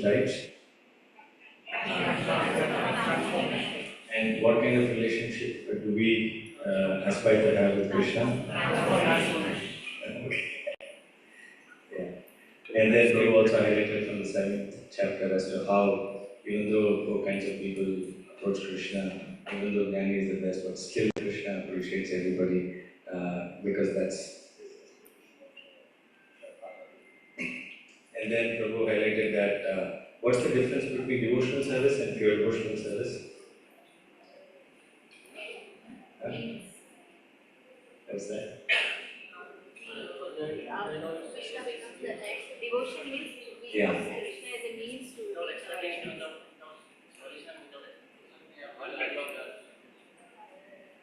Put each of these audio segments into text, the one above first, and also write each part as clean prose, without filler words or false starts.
right? And what kind of relationship do we aspire to have with Krishna? Yeah. And then Prabhu also highlighted from the 7th chapter as to how, even though four kinds of people approach Krishna, even though Jnani is the best, but still Krishna appreciates everybody because that's. And then Prabhu highlighted that what's the difference between devotional service and pure devotional service? What's that? Krishna becomes the end. Devotion means we use Krishna as a means to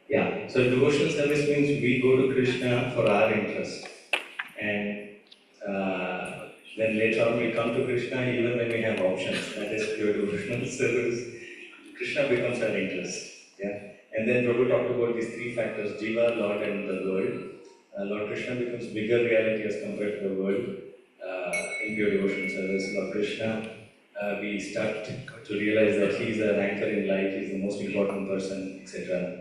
Yeah, so devotional service means we go to Krishna for our interest. And then later on we come to Krishna even when we have options. That is pure devotional service. Krishna becomes our interest. Yeah? And then Prabhu talked about these three factors, Jiva, Lord and the world. Lord Krishna becomes bigger reality as compared to the world in pure devotional service. Lord Krishna, we start to realize that he is our anchor in life, he is the most important person, etc.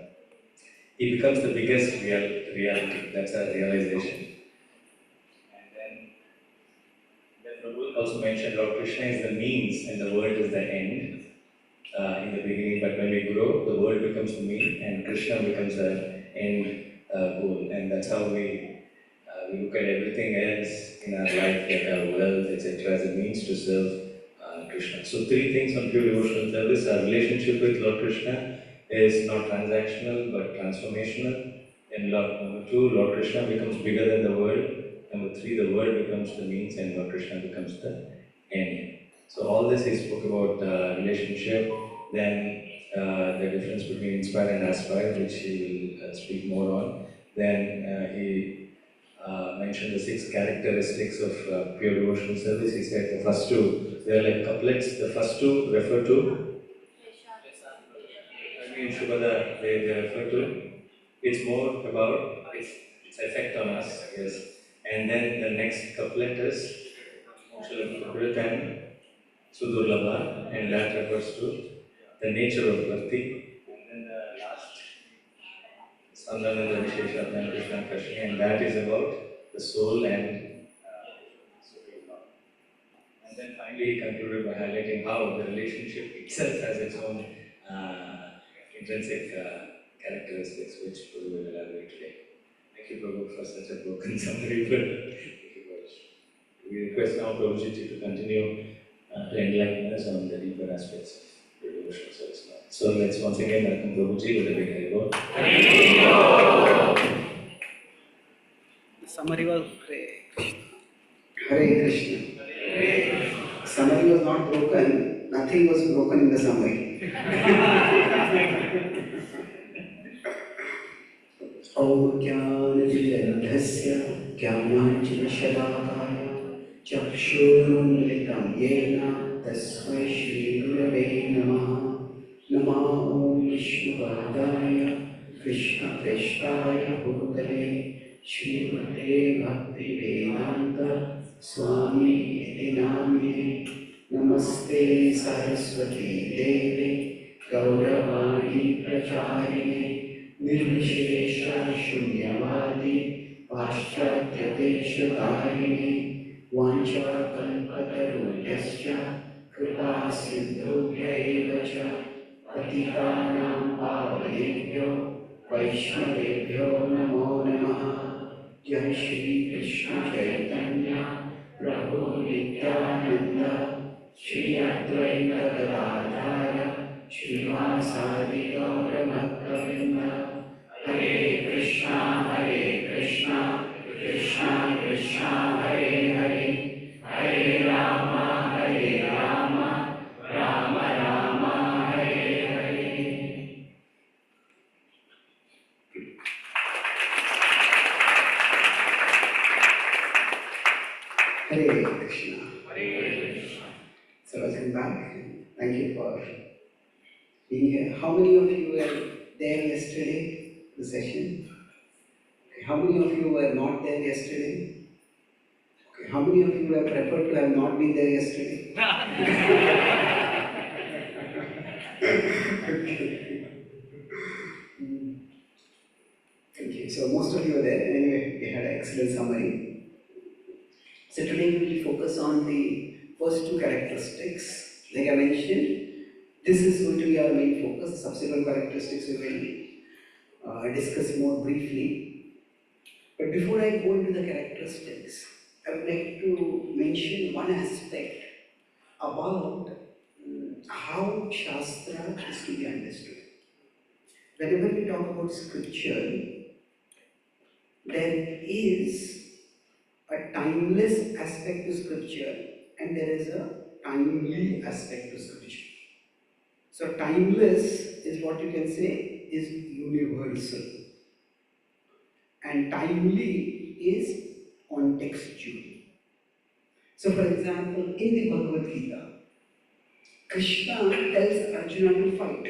He becomes the biggest reality. That's our realization. And then Prabhu also mentioned Lord Krishna is the means and the world is the end in the beginning. But when we grow, the world becomes the mean and Krishna becomes the end goal. And that's how we look at everything else in our life, like our wealth, etc., as a means to serve Krishna. So three things on pure devotional service: our relationship with Lord Krishna is not transactional but transformational. And number two, Lord Krishna becomes bigger than the world. Number three, the world becomes the means and Lord Krishna becomes the end. So all this he spoke about relationship, then the difference between inspire and aspire, which he will speak more on. Then he mentioned the 6 characteristics of pure devotional service. He said the first two, they are like couplets. The first two refer to Shubhada, they refer to. It's more about its effect on us, yes. And then the next couplet is and Sudurlabha, and that refers to the nature of Bhakti. And then the last, Sandhananda Visheshatman Krishna Kashmi, and that is about the soul and And then finally he concluded by highlighting how the relationship itself has its own intrinsic characteristics, which Prabhu will elaborate today. Thank you, Prabhu, for such a broken summary. Thank you very much. We request now Prabhuji to continue to enlighten us on the deeper aspects of the devotional service. So let's once again welcome Prabhuji with a big Hare. The summary was Hare Krishna. Summary was not broken, nothing was broken in the summary. Om Jnana Jnananjana Chakshurunmilitam Yena Tasmai Shri Gurave Namaha. Namo Om Vishnu Krishna Prestaya Bhutale Srimate Bhakti Vedanta Swami Iti Namine. Namaste Saraswati Devi Gauravani Pracharine Nirvishesha Shunyavadi Paschatya Deshatarine Vancha Kalpatarudhyascha Kripa Sindhubhya Evacha Patitanam Pavanebhyo Vaishnavebhyo Namo Namaha. Jai Shri Krishna Chaitanya Prabhu Nityananda Shri Advaita Gadadhara Srivasadi Gaura Bhaktavinda. Hare Krishna, Krishna Krishna, Hare Hare, Hare Rama, Rama Rama, Hare Hare. Hare Krishna. So welcome back. Thank you for being here. How many of you were there yesterday, the session? Okay. How many of you were not there yesterday? Okay. How many of you have preferred to have not been there yesterday? so most of you are there. Anyway, we had an excellent summary. So today we will focus on the first two characteristics. Like I mentioned, this is going to be our main focus. The subsequent characteristics we will discuss more briefly. But before I go into the characteristics, I would like to mention one aspect about how Shastra is to be understood. Whenever we talk about scripture, there is a timeless aspect to scripture and there is a timely aspect to scripture. So timeless is what you can say is universal and timely is contextual. So for example, in the Bhagavad Gita, Krishna tells Arjuna to fight.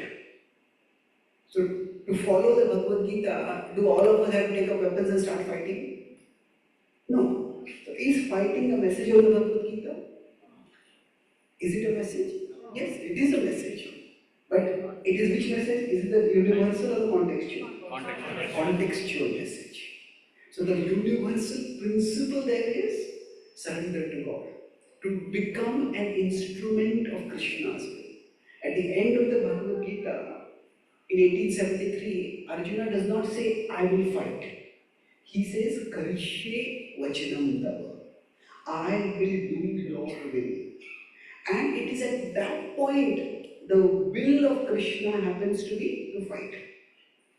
So to follow the Bhagavad Gita, do all of us have to take up weapons and start fighting? No. So is fighting a message of the Bhagavad Gita? Is it a message? Yes, it is a message. But it is which message? Is it the universal or the contextual? Contextual message. So the universal principle there is surrender to God. To become an instrument of Krishna's will. At the end of the Bhagavad Gita, in 1873, Arjuna does not say, I will fight. He says, Karishye Vachanam Tava. I will do your will. And it is at that point, the will of Krishna happens to be to fight.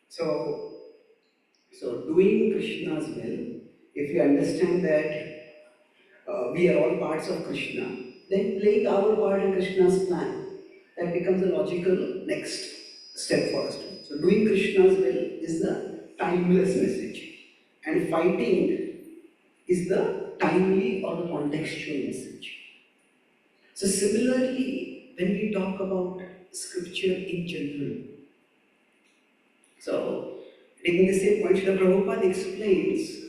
So doing Krishna's will, if you understand that we are all parts of Krishna, then playing our part in Krishna's plan, that becomes a logical next step for us to do. So doing Krishna's will is the timeless message, and fighting is the timely or the contextual message. So similarly, when we talk about scripture in general, so taking the same point, Srila Prabhupada explains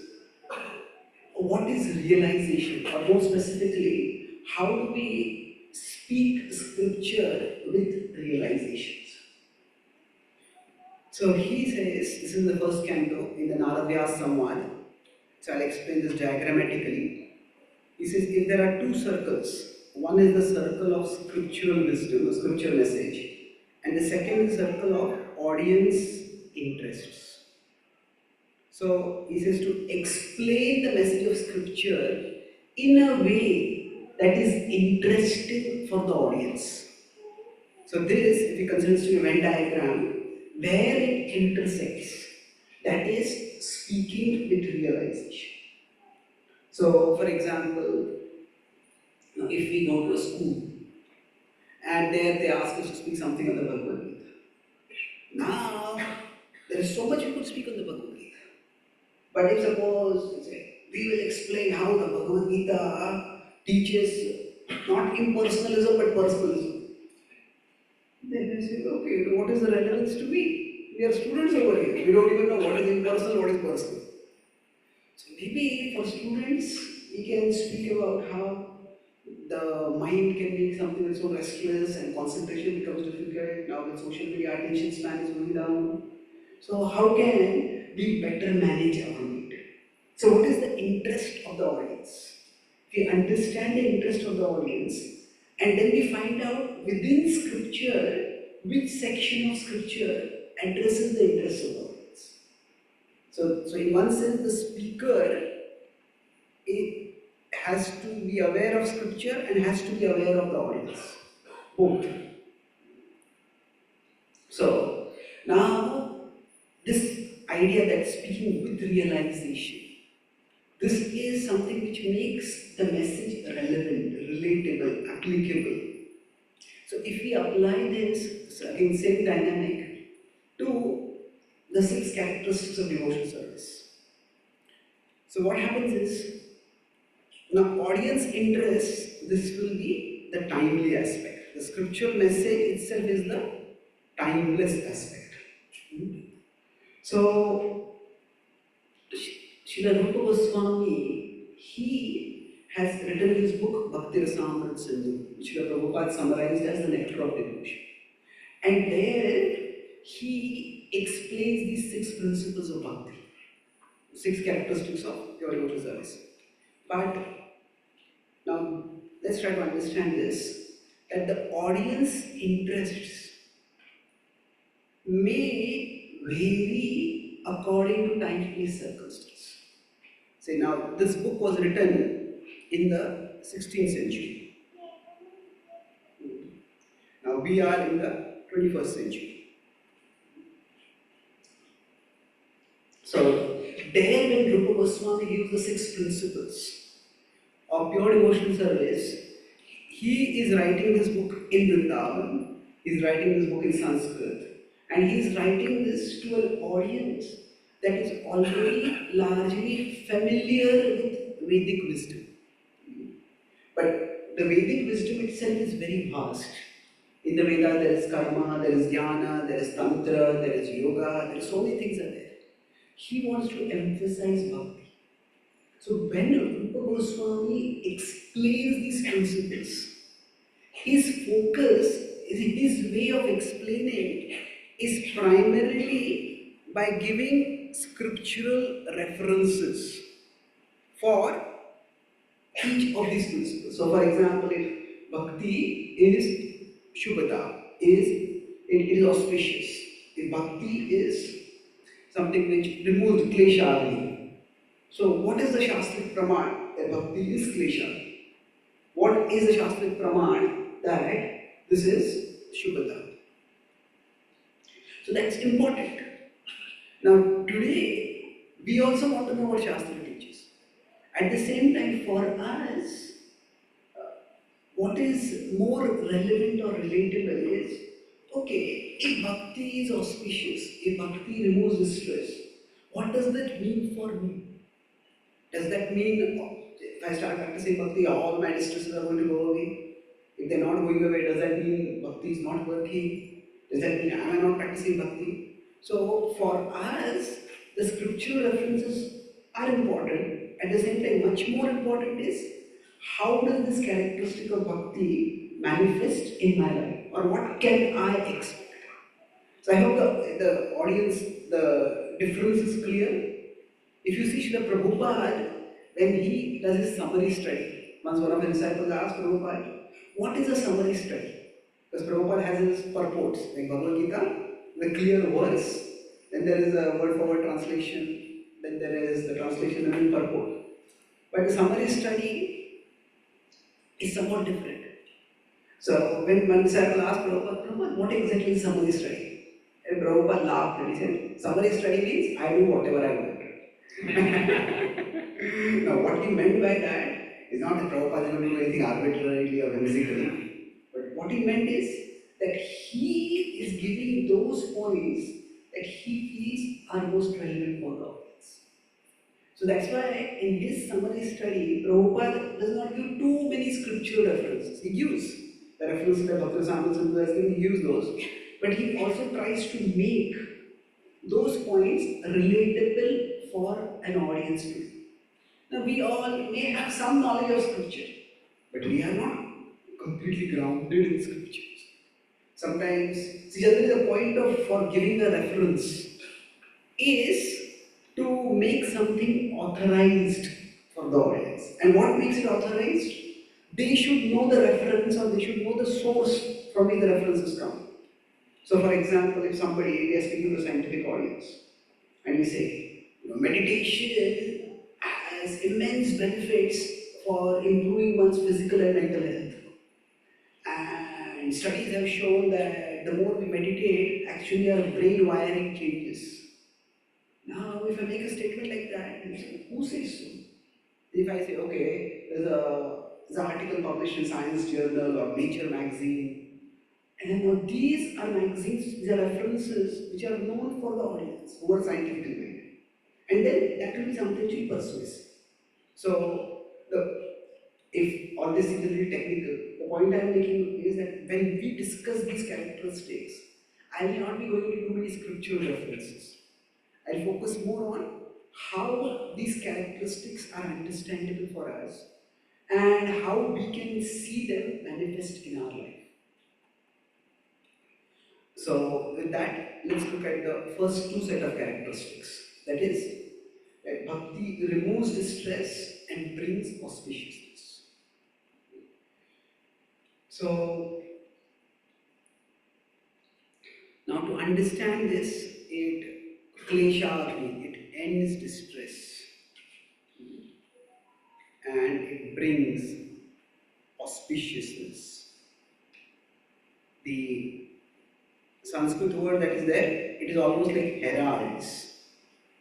what is realization, or more specifically, how do we speak scripture with realizations. So he says, this is the first canto in the Naradvyas Samvad, so I'll explain this diagrammatically. He says, if there are two circles, one is the circle of scriptural wisdom, or scriptural message, and the second is the circle of audience interests. So he says to explain the message of scripture in a way that is interesting for the audience. So this, if you consider this to be a Venn diagram, where it intersects, that is speaking with realization. So for example, if we go to a school and there they ask us to speak something on the Bhagavad Gita. Now, there is so much we could speak on the Bhagavad Gita. But if suppose we will explain how the Bhagavad Gita teaches not impersonalism but personalism, then they say, okay, what is the relevance to me? We are students over here. We don't even know what is impersonal, what is personal. So maybe for students, we can speak about how the mind can make something that's so restless and concentration becomes difficult. Now with social media, attention span is going down. So how can we better manage our mind? So what is the interest of the audience? If we understand the interest of the audience, and then we find out within scripture, which section of scripture addresses the interest of the audience. So in one sense, the speaker has to be aware of scripture and has to be aware of the audience, both. So now this idea that speaking with realization, this is something which makes the message relevant, relatable, applicable. So if we apply this, so again same dynamic, to the 6 characteristics of devotion service. So what happens is, now audience interest, this will be the timely aspect. The scriptural message itself is the timeless aspect. So Srila Rupa Goswami, he has written his book Bhakti Rasamrita Sindhu, which Srila Prabhupada summarized as the Nectar of Devotion. And there he explains these 6 principles of bhakti. 6 characteristics of pure devotional service. But now let's try to understand this, that the audience interests may vary according to time, place, circumstance. Say now, this book was written in the 16th century. Now we are in the 21st century. So there when Rupa Goswami gives the 6 principles of pure devotional service, he is writing this book in Vrindavan, he is writing this book in Sanskrit, and he is writing this to an audience that is already largely familiar with Vedic wisdom. But the Vedic wisdom itself is very vast. In the Veda there is karma, there is jnana, there is tantra, there is yoga, there are so many things are there. He wants to emphasize bhakti. So when Rupa Goswami explains these principles, his focus, his way of explaining is primarily by giving scriptural references for each of these principles. So for example, if bhakti is shubhata, it is auspicious. If bhakti is something which removes klesha. So what is the Shastric Praman? That bhakti is klesha. What is the Shastric Praman? That this is shubhata. So that's important. Now today, we also want to know what Shastra teaches. At the same time, for us, what is more relevant or relatable is, okay, if bhakti is auspicious, if bhakti removes distress, what does that mean for me? Does that mean if I start practicing bhakti, all my distresses are going to go away? If they're not going away, does that mean bhakti is not working? Does that mean am I not practicing bhakti? So for us, the scriptural references are important. At the same time, much more important is how does this characteristic of bhakti manifest in my life? Or what can I expect? So I hope the audience, the difference is clear. If you see Srila Prabhupada, when he does his summary study, once one of the disciples asked Prabhupada, what is a summary study? Because Prabhupada has his purports, like Bhagavad Gita, the clear words, then there is a word-for-word translation, then there is the translation and then purport. But the summary study is somewhat different. So when one disciple asked Prabhupada, what exactly is summary study? And Prabhupada laughed and he said, summary study means I do whatever I want. Now what he meant by that is not that Prabhupada is going to do anything arbitrarily or whimsically, but what he meant is that he is giving those points that he feels are most relevant for the audience. So that's why in his summary study, Prabhupada does not give too many scriptural references. He gives the references that Bhakti Rasamrita Sindhu has given, he gives those, but he also tries to make those points relatable for an audience to see. Now we all may have some knowledge of scripture, but we are not completely grounded in scriptures. Sometimes, see, generally the point of for giving a reference is to make something authorized for the audience. And what makes it authorized? They should know the reference or they should know the source from which the references come. So for example, if somebody, we are speaking to a scientific audience, and we say, meditation has immense benefits for improving one's physical and mental health. And studies have shown that the more we meditate, actually our brain wiring changes. Now, if I make a statement like that, you say, who says so? If I say, okay, there's an article published in Science Journal or Nature magazine, and then now these are magazines, these are references which are known for the audience who are scientifically minded. And then that will be something to be persuasive. So, if all this is a little technical, the point I am making is that when we discuss these characteristics, I will not be going into too many scriptural references. I'll focus more on how these characteristics are understandable for us and how we can see them manifest in our life. So with that, let's look at the first two set of characteristics. That is, Right? Bhakti removes distress and brings auspiciousness. So, now to understand this, it kleshagni, it ends distress and it brings auspiciousness. The Sanskrit word that is there, it is almost like heralds.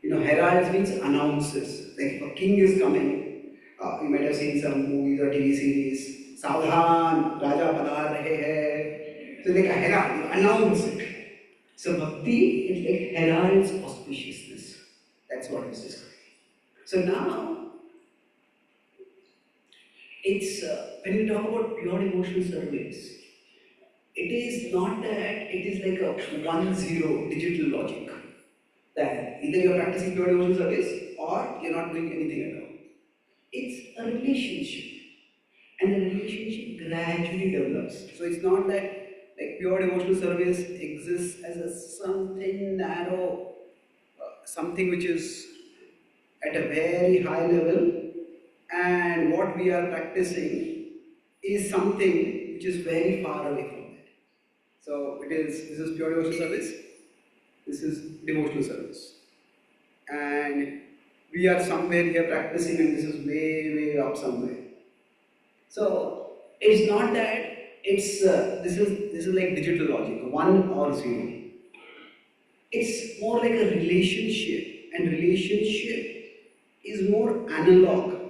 Heralds means announces. Like if a king is coming, you might have seen some movies or TV series, Savdhan, Raja Padar Rahe Hai. So like a herald, you announce it. So bhakti is like heralds auspiciousness. That's what it is. So now, it's when we talk about pure devotional service, it is not that it is like a 1-0 digital logic. That either you are practicing pure devotional service or you are not doing anything at all. It's a relationship. And the relationship gradually develops. So it's not that like pure devotional service exists as a something narrow, something which is at a very high level, and what we are practicing is something which is very far away from that. So this is pure devotional service, this is devotional service. And we are somewhere here practicing and this is way up somewhere. So it's not that it's this is like digital logic, 1 or 0. It's more like a relationship, and relationship is more analog.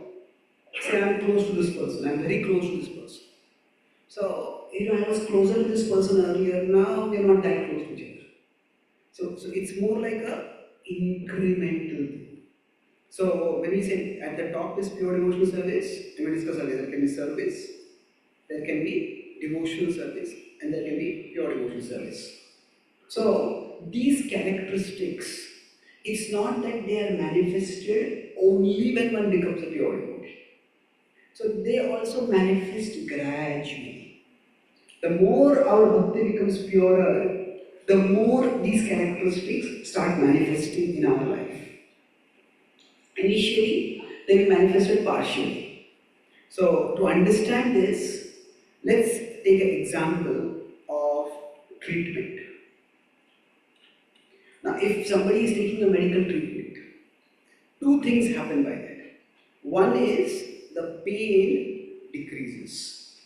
Say I'm close to this person, I'm very close to this person. So I was closer to this person earlier, now we are not that close to each other. So it's more like a incremental thing. So when we say at the top is pure devotional service, and we discuss earlier, there can be service, there can be devotional service, and there can be pure devotional service. So these characteristics, it's not that they are manifested only when one becomes a pure devotee. So they also manifest gradually. The more our bhakti becomes purer, the more these characteristics start manifesting in our life. Initially, they will manifest partially. So to understand this, let's take an example of treatment. Now, if somebody is taking a medical treatment, 2 things happen by that. One is the pain decreases,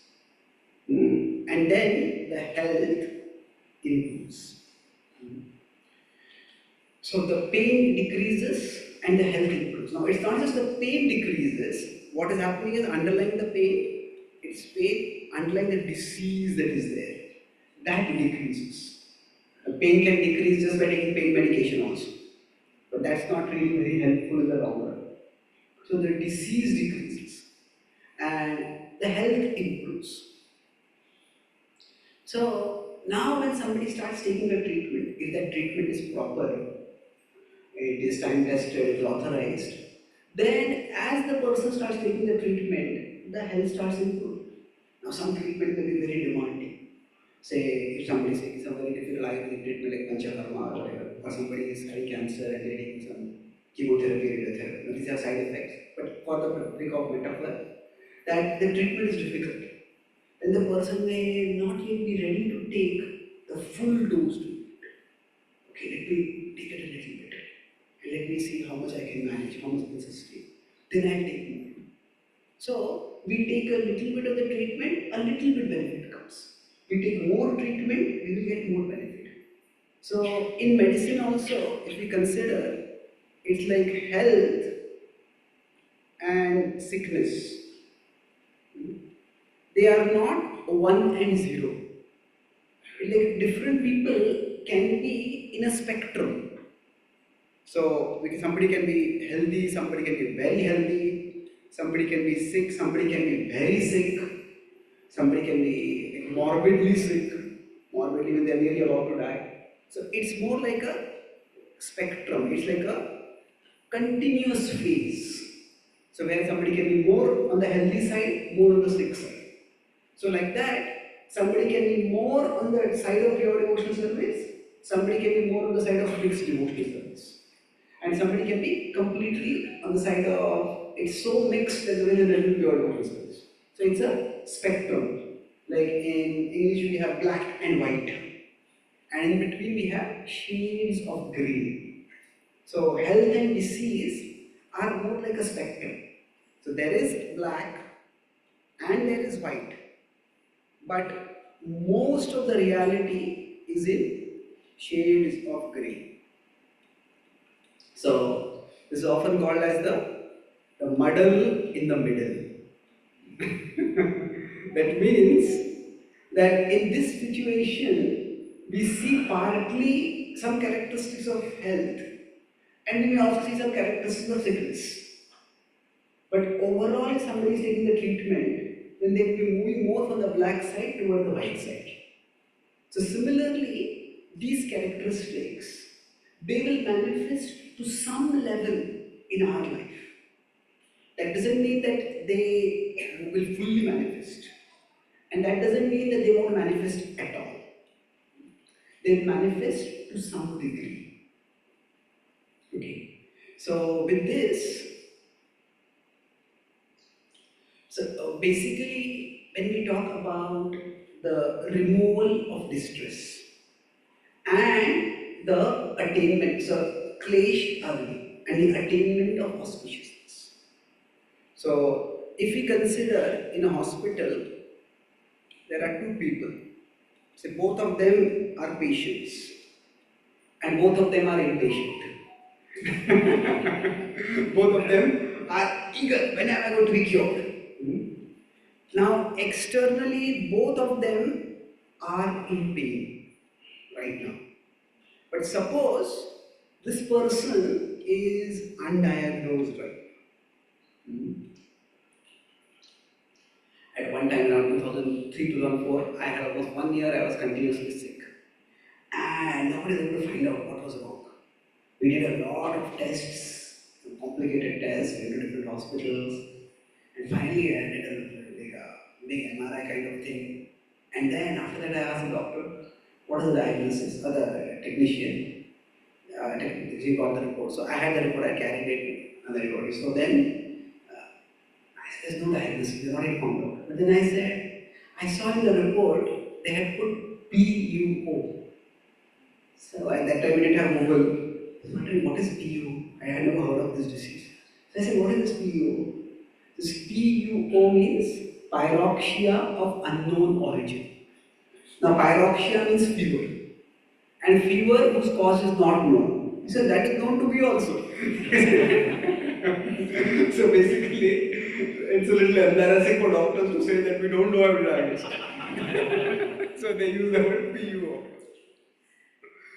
and then the health improves. So the pain decreases and the health improves. Now, it's not just the pain decreases. What is happening is underlying the pain, it's pain underlying the disease that is there. That decreases. The pain can decrease just by taking pain medication also. But that's not really very helpful in the long run. So the disease decreases and the health improves. So now when somebody starts taking a treatment, if that treatment is proper, it is time tested, it is authorized, then as the person starts taking the treatment, the health starts improving. Now some treatment will be very demanding. Say if somebody is taking some very difficult ayurvedic treatment like panchakarma or whatever, or somebody is having cancer and they are taking some chemotherapy, radiotherapy. These are side effects. But for the sake of metaphor, that the treatment is difficult. Then the person may not yet be ready to take the full dose treatment. Okay, let me take it a little bit. And let me see how much I can manage, how much I can sustain. Then I'll take more. So we take a little bit of the treatment, a little bit benefit comes. We take more treatment, we will get more benefit. So in medicine also, if we consider, it's like health and sickness. They are not 1 and 0. Like different people can be in a spectrum. So somebody can be healthy, somebody can be very healthy, somebody can be sick, somebody can be very sick, somebody can be morbidly sick, morbidly when they are nearly about to die. So it's more like a spectrum, it's like a continuous phase. So where somebody can be more on the healthy side, more on the sick side. So like that, somebody can be more on the side of pure devotional service, somebody can be more on the side of mixed devotional service. And somebody can be completely on the side of, it's so mixed that there is a little pure devotion. So it's a spectrum. Like in English we have black and white. And in between we have shades of grey. So health and disease are more like a spectrum. So there is black and there is white. But most of the reality is in shades of grey. So this is often called as the muddle in the middle. That means that in this situation we see partly some characteristics of health and we may also see some characteristics of sickness. But overall, if somebody is taking the treatment, then they will be moving more from the black side toward the white side. So similarly, these characteristics, they will manifest to some level in our life. That doesn't mean that they will fully manifest. And that doesn't mean that they won't manifest at all. They will manifest to some degree. Okay. So with this, basically when we talk about the removal of distress and the attainment, so klesh avni, and the attainment of auspiciousness. So if we consider in a hospital, there are two people. So both of them are patients and both of them are impatient. Both of them are eager, when am I going to be cured? Now externally both of them are in pain right now. But suppose this person is undiagnosed right now. At one time around 2003-2004, I had almost 1 year I was continuously sick. And nobody was able to find out what was wrong. We did a lot of tests, complicated tests, went to different hospitals, and finally I did a big MRI kind of thing. And then after that I asked the doctor, what is the diagnosis? Or the technician. He got the report. So I had the report, I carried it and the report. So then I said, there's no diagnosis, they're not yet found out. But then I said, I saw in the report they had put PUO. So at that time we didn't have Google. I was wondering, what is PUO? I had never heard of this disease. So I said, what is this PUO? This PUO means pyroxia of unknown origin. Now pyroxia means fever. And fever whose cause is not known. He said, that is known to me also. So basically, it's a little embarrassing for doctors to say that we don't know how to diagnose. So they use the word PUO.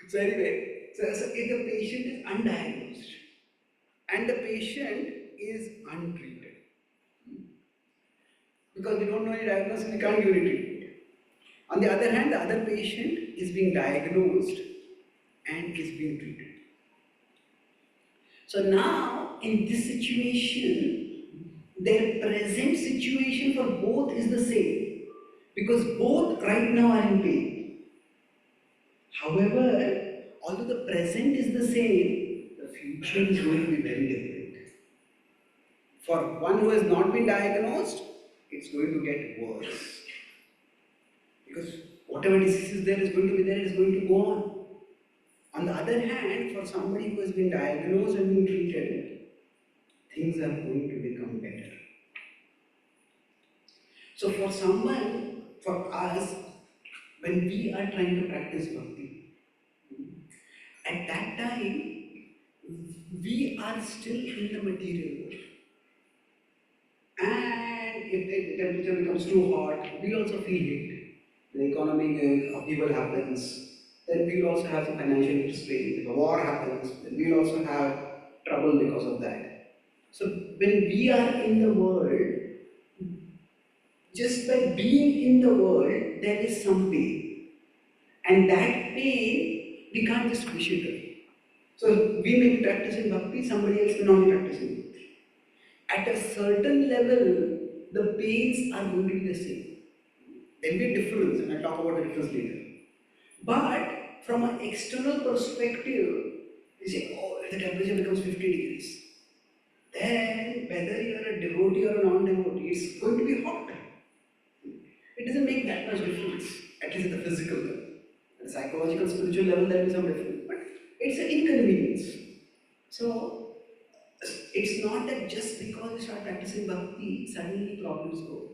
So anyway, so if the patient is undiagnosed and the patient is untreated, because we don't know any diagnosis, we can't give any treatment. On the other hand, the other patient is being diagnosed and is being treated. So now, in this situation, their present situation for both is the same, because both right now are in pain. However, although the present is the same, the future is going to be very different. For one who has not been diagnosed, it's going to get worse. Because whatever disease is there is going to be there, it is going to go on. On the other hand, for somebody who has been diagnosed and been treated, things are going to become better. So for someone, for us, when we are trying to practice bhakti, at that time, we are still in the material world. And if the temperature becomes too hot, we also feel it. The economic upheaval happens, then we will also have some financial strain. If a war happens, then we will also have trouble because of that. So when we are in the world, just by being in the world, there is some pain. And that pain, we can't just wish it away. So we may be practicing bhakti, somebody else may not be practicing bhakti. At a certain level, the pains are going to be the same. There will be a difference, and I'll talk about the difference later. But from an external perspective, You say, oh, if the temperature becomes 50 degrees, then whether you are a devotee or a non-devotee, it's going to be hot. It doesn't make that much difference, at least at the physical level. At the psychological, spiritual level, there will be some difference, but it's an inconvenience. So, it's not that just because we start practicing bhakti, suddenly problems go.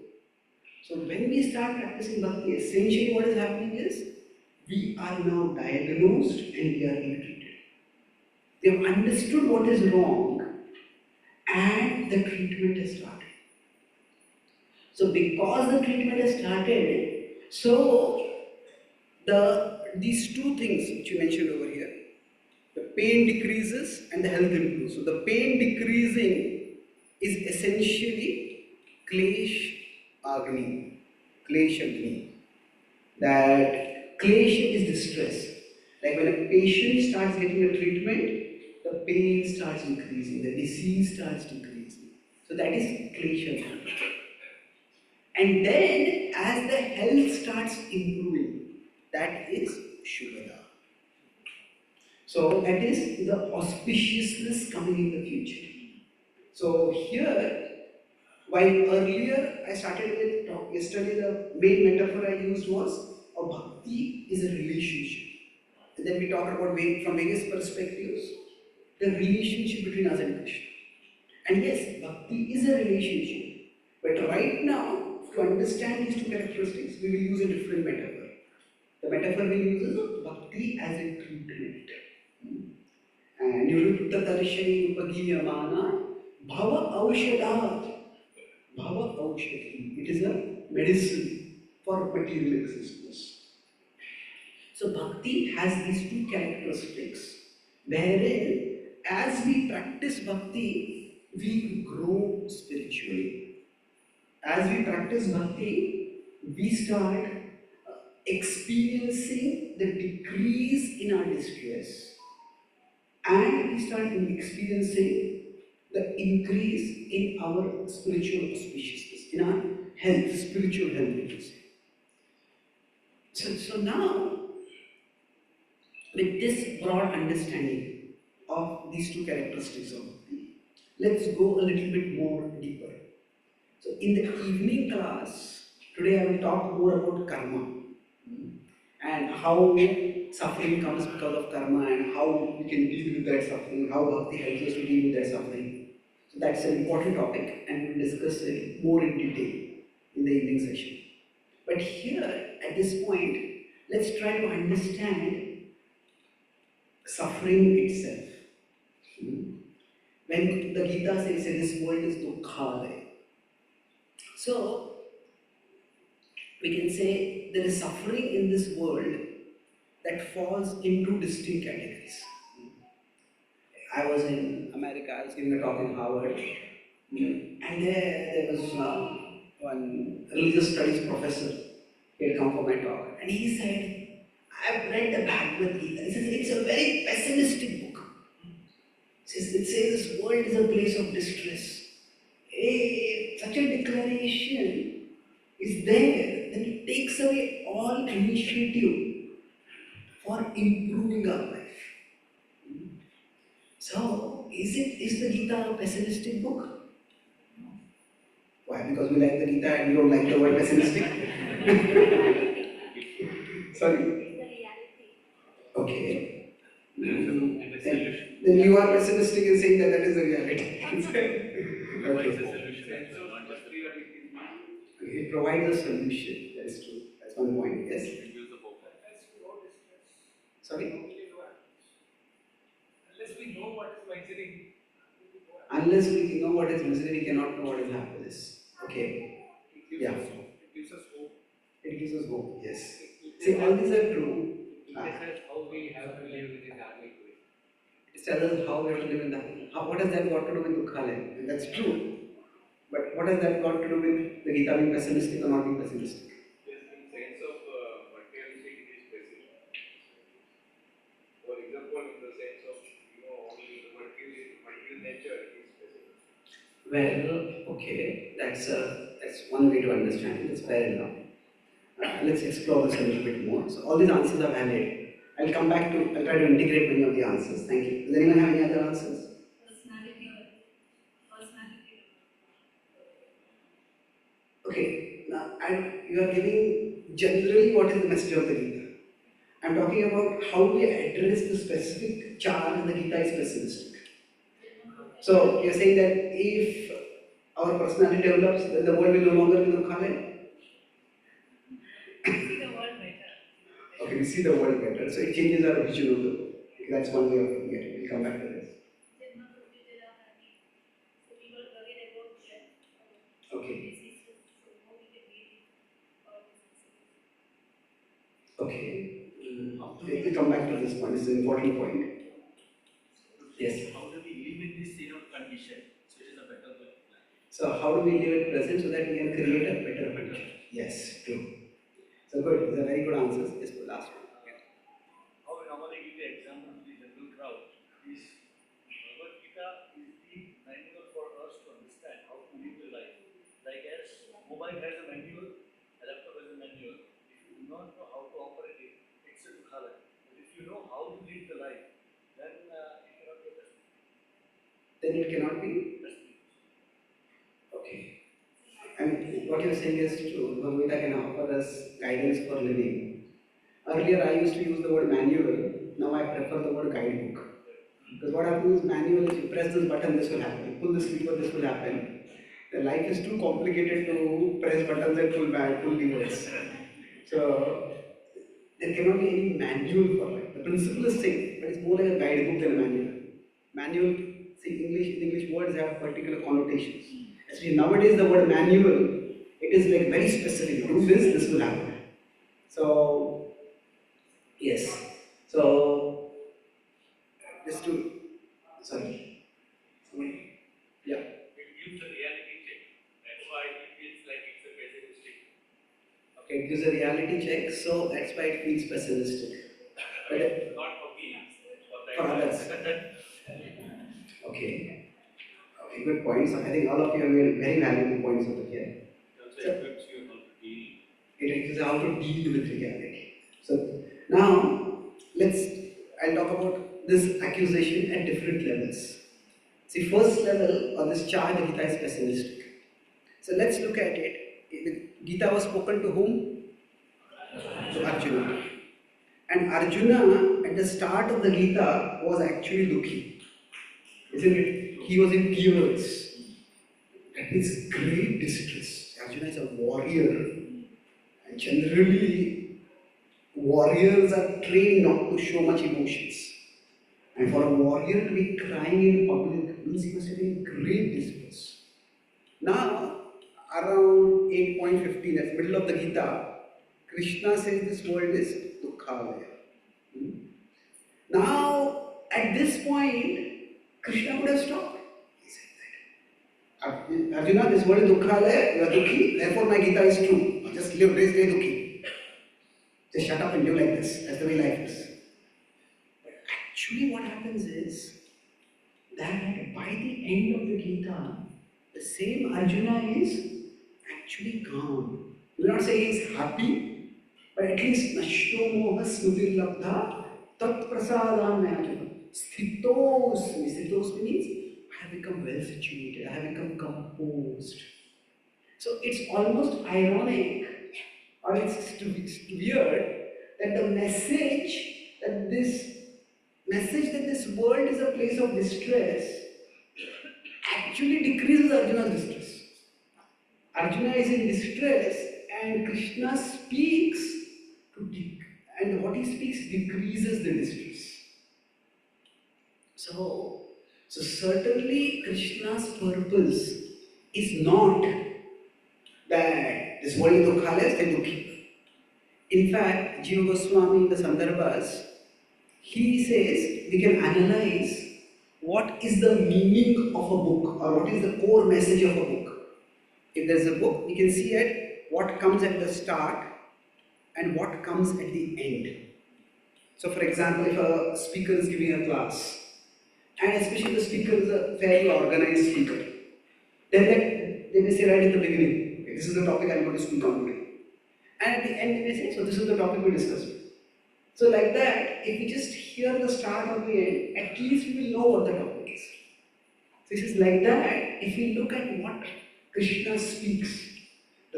So, when we start practicing bhakti, essentially what is happening is, we are now diagnosed and we are being treated. We have understood what is wrong and the treatment has started. So because the treatment has started, so these two things which you mentioned over here, the pain decreases and the health improves. So the pain decreasing is essentially klesh agni, klesh agni. That klesh is distress. Like when a patient starts getting a treatment, the pain starts increasing, the disease starts decreasing. So that is klesh agni. And then, as the health starts improving, that is Shubhada. So, that is the auspiciousness coming in the future. So, here, while earlier I started with, yesterday the main metaphor I used was, a bhakti is a relationship. And then we talked about from various perspectives, the relationship between us and Krishna. And yes, bhakti is a relationship. But right now, to understand these two characteristics, we will use a different metaphor. The metaphor we use is bhakti as a treatment. And nirutta darshani upagiyamana bhava aushadat. Bhava aushadhi. It is a medicine for material existence. So bhakti has these two characteristics, wherein as we practice bhakti, we grow spiritually. As we practice bhakti, we start experiencing the decrease in our distress, and we start experiencing the increase in our spiritual auspiciousness, in our health, spiritual health, we can say. So now, with this broad understanding of these two characteristics of bhakti, let's go a little bit more deeper. So in the evening class, today I will talk more about karma and how suffering comes because of karma and how we can deal with that suffering, how bhakti helps us to deal with that suffering. So that's an important topic and we'll discuss it more in detail in the evening session. But here, at this point, let's try to understand suffering itself. When the Gita says this world is dukkha, so we can say there is suffering in this world that falls into distinct categories. I was in America, I was giving a talk in Harvard, and there was one religious studies professor. He had come for my talk, and he said, I've read the Bhagavad Gita. He says, it's a very pessimistic book. It says this world is a place of distress. Such a declaration is there, then it takes away all initiative for improving our life. So, is the Gita a pessimistic book? Why? Because we like the Gita and we don't like the word pessimistic? Sorry? It's the reality. Okay. Then you are pessimistic in saying that is the reality. Okay. It provides a solution. That is true. That's one point. Yes. Sorry. Unless we know what is misery. Unless we know what is misery, we cannot know what is happiness. Okay. Yeah. It gives us hope. It gives us hope. Yes. See, all these are true. It tells us how we have to live in this harmonic way. It tells us how we have to live in that. What has that got to do with dukkha? And that's true. But what has that got to do with the Gita being pessimistic or not being pessimistic? Yes, in sense of materialistic, it is specific. For example, in the sense of, only the material nature, it is specific. Well, okay, that's one way to understand it. That's fair enough. Let's explore this a little bit more. So all these answers are valid, I'll come back to, I'll try to integrate many of the answers. Thank you. Does anyone have any other answers? Personality. Personality. Okay, now you are giving generally what is the message of the Gita. I'm talking about how we address the specific charge in the Gita is pessimistic. So you're saying that if our personality develops, then the world will no longer be Dukhalaya? See the world better. Okay, we see the world better. So it changes our vision of the world. Okay, that's one way of looking at it. We'll come back to this. Okay. Okay. We'll come back to this point. This is an important point. Yes. How do we live in this condition so it is a better life? So how do we live at present so that we can create a better future? Yes, true. So good. These are very good answers. Yes, the last one. How we normally give the example to the general crowd is Bhagavad Gita is the manual for us to understand how to live the life. Like as mobile has a manual, a laptop has a manual. If you do not know how to operate it, it's a dukhala. But if you know how to live the life, then it cannot be a best. Then it cannot be. Okay. I mean, what you're saying is true. Bhagavad Gita can offer us guidance for living. Earlier, I used to use the word manual. Now I prefer the word guidebook. Because what happens is manual is you press this button, this will happen. You pull this lever, this will happen. The life is too complicated to press buttons and pull levers. So there cannot be any manual for life. The principle is same, but it's more like a guidebook than a manual. Manual, see, English words have particular connotations. Especially nowadays, the word manual, it is like very specific. Do this, this will happen. So, yes. So, just to, sorry. Yeah. It gives a reality check. That's why it feels like it's a pessimistic. Okay, it gives a reality check, so that's why it feels pessimistic. But Not for me, for others. Okay. Okay, good points. I think all of you have made very valuable points over here. It also equips you how to deal. It teaches how to deal with reality. So now I'll talk about this accusation at different levels. See, first level on this chart, the Gita is pessimistic. So let's look at it. Gita was spoken to whom? To Arjuna. And Arjuna, at the start of the Gita, was actually dukhi. Isn't it? He was in tears. That is great distress. Arjuna is a warrior. And generally, warriors are trained not to show much emotions. And for a warrior to be crying in public means he must have been in great distress. Now, around 8.15, that's the middle of the Gita, Krishna says this world is Dukhalaya. Now, at this point, Krishna would have stopped. He said that. Arjuna, this world is Dukhalaya, you are Dukhi, therefore my Gita is true. Just live, stay Dukhi. Just shut up and live like this. That's the way life is. But actually, what happens is that by the end of the Gita, the same Arjuna is actually calm. We will not say he is happy, but at least Nashto Moha Smriti Labdha Tat Prasadam Arjuna. Sthitosmi. Sthitosmi means I have become well situated, I have become composed. So it's almost ironic, or it's weird, that the message that this world is a place of distress actually decreases Arjuna's distress. Arjuna is in distress and Krishna speaks and what he speaks decreases the distress. So certainly Krishna's purpose is not that this world is Dukhalaya, stay Dukhi. In fact, Jiva Goswami in the Sandarbhas, he says we can analyze what is the meaning of a book or what is the core message of a book. If there is a book, we can see at what comes at the start and what comes at the end. So for example, if a speaker is giving a class, and especially the speaker is a fairly organized speaker, then they may say right at the beginning, this is the topic I am going to speak on today. And at the end they may say, so this is the topic we discussed. So like that, if we just hear the start or the end, at least we will know what the topic is. So this is like that, if we look at what Krishna speaks,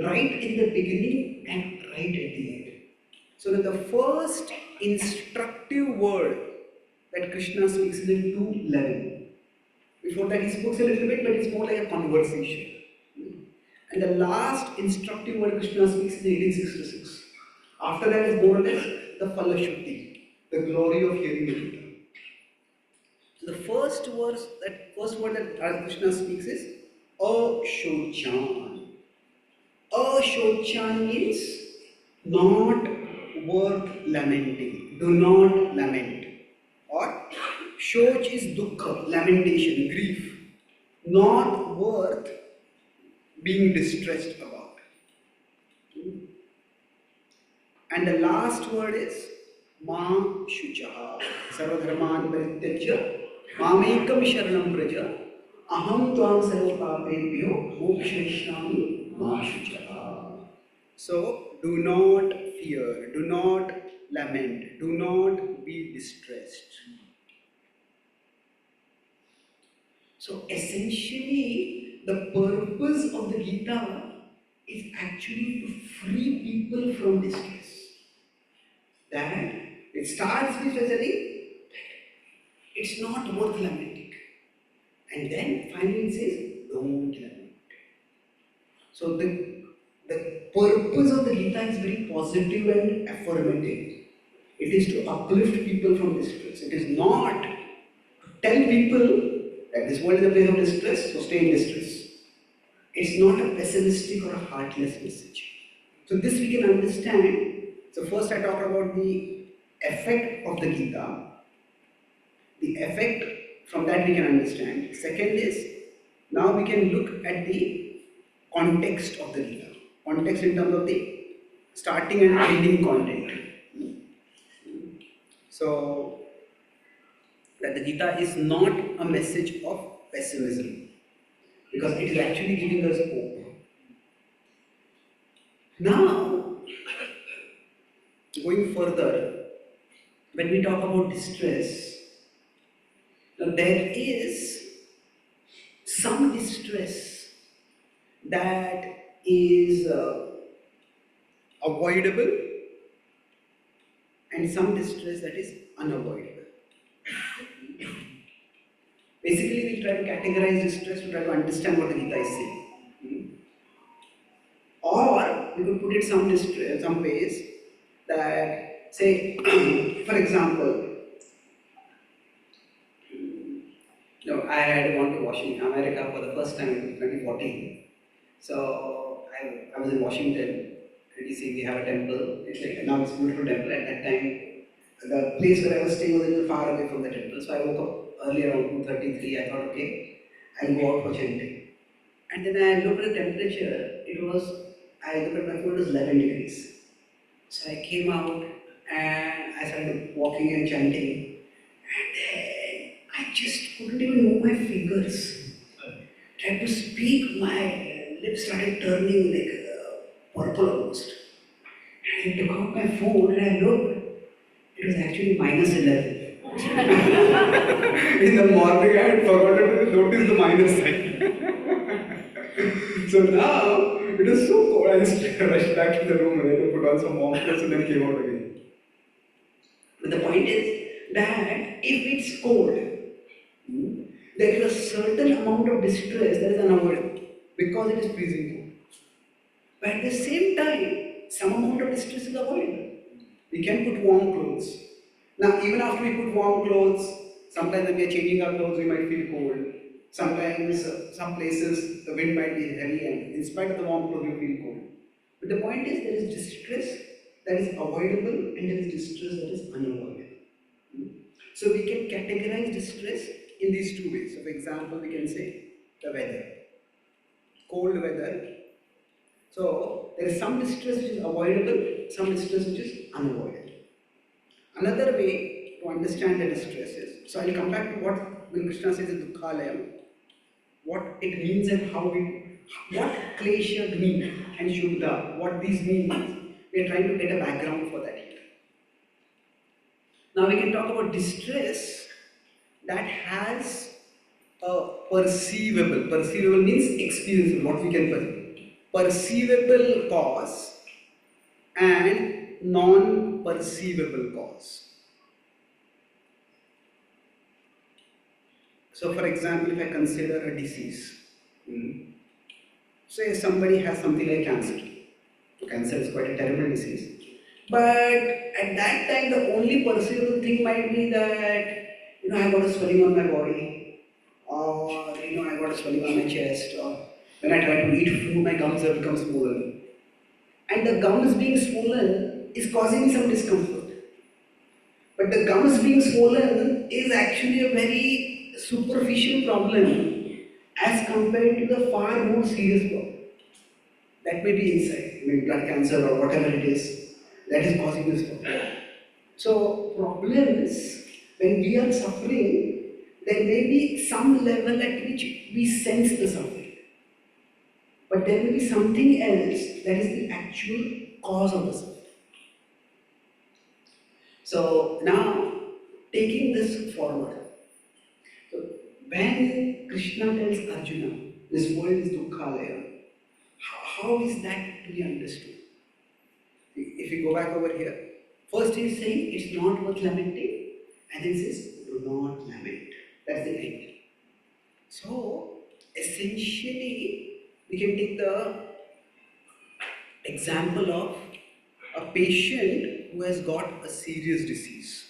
right in the beginning and right at the end. So that the first instructive word that Krishna speaks is in 2:11. Before that he spoke a little bit, but it's more like a conversation. And the last instructive word Krishna speaks is in 1866. After that is more or less the Phalashuddhi, the glory of hearing the Gita. So the first word that Krishna speaks is Ashochan. Ashochan means not worth lamenting. Do not lament. Or Shoch is dukkha, lamentation, grief. Not worth being distressed about. And the last word is Ma Shuchaha. Sarvadharman Parityajya Mamekam Sharanam Praja Aham Tvam Sarvapapebhyo Mokshishnami Ma Shuchaha. So, do not fear, do not lament, do not be distressed. So, essentially, the purpose of the Gita is actually to free people from distress. That it starts with saying, it's not worth lamenting. And then finally it says, don't lament. So the purpose of the Gita is very positive and affirmative. It is to uplift people from distress. It is not to tell people that this world is a place of distress, so stay in distress. It's not a pessimistic or a heartless message. So this we can understand. So first I talk about the effect of the Gita. The effect, from that we can understand. Second is, now we can look at the context of the Gita. Context in terms of the starting and ending content. So, that the Gita is not a message of pessimism, because it is actually giving us hope. Now, going further, when we talk about distress, there is some distress that is avoidable and some distress that is unavoidable. Basically, we try to categorize distress to try to understand what the Gita is saying. Or we could put it some ways that, say, for example, I had gone to Washington, America for the first time in 2014. So I was in Washington, DC. We have a temple. It's like now it's a beautiful temple. At that time, the place where I was staying was a little far away from the temple. So I woke up early around 2:33. I thought, okay, I'll go out for chanting. And then I looked at the temperature. I looked at my phone. It was 11 degrees. So I came out and I started walking and chanting. And then I just couldn't even move my fingers. Tried to speak, my lips started turning like purple almost. And I took out my phone and I looked. It was actually -11. In the morning I had forgotten to notice the minus sign. So now it was so cold. I just rushed back to the room and I put on some warm clothes and then came out again. But the point is that if it's cold, there is a certain amount of distress that is unavoidable because it is freezing cold. But at the same time, some amount of distress is avoidable. We can put warm clothes. Now, even after we put warm clothes, sometimes when we are changing our clothes, we might feel cold. Sometimes, some places, the wind might be heavy, and in spite of the warm clothes, we feel cold. But the point is, there is distress that is avoidable, and there is distress that is unavoidable. So we can categorize distress in these two ways. So, for example, we can say the weather, cold weather. So there is some distress which is avoidable, some distress which is unavoidable. Another way to understand the distress is, so I will come back to what when Krishna says in Dukkhalayam, what it means and what Klesha, Gni and Shuddha, what these mean. We are trying to get a background for that here. Now we can talk about distress that has a perceivable means experience, what we can perceivable cause and non-perceivable cause. So for example, if I consider a disease, say somebody has something like cancer. Cancer is quite a terrible disease. But at that time, the only perceivable thing might be that, I got a swelling on my body, or, I got a swelling on my chest, or when I try to eat food, my gums have become swollen. And the gums being swollen is causing me some discomfort. But the gums being swollen is actually a very superficial problem as compared to the far more serious problem. That may be inside, maybe blood cancer or whatever it is that is causing this problem. So, problems, when we are suffering, there may be some level at which we sense the suffering. But there may be something else that is the actual cause of the suffering. So, now, taking this forward, so when Krishna tells Arjuna, this world is dukkhalaya, how is that to be understood? If we go back over here, first he is saying it's not worth lamenting, and then he says, do not lament. That's the end. So, essentially, we can take the example of a patient who has got a serious disease.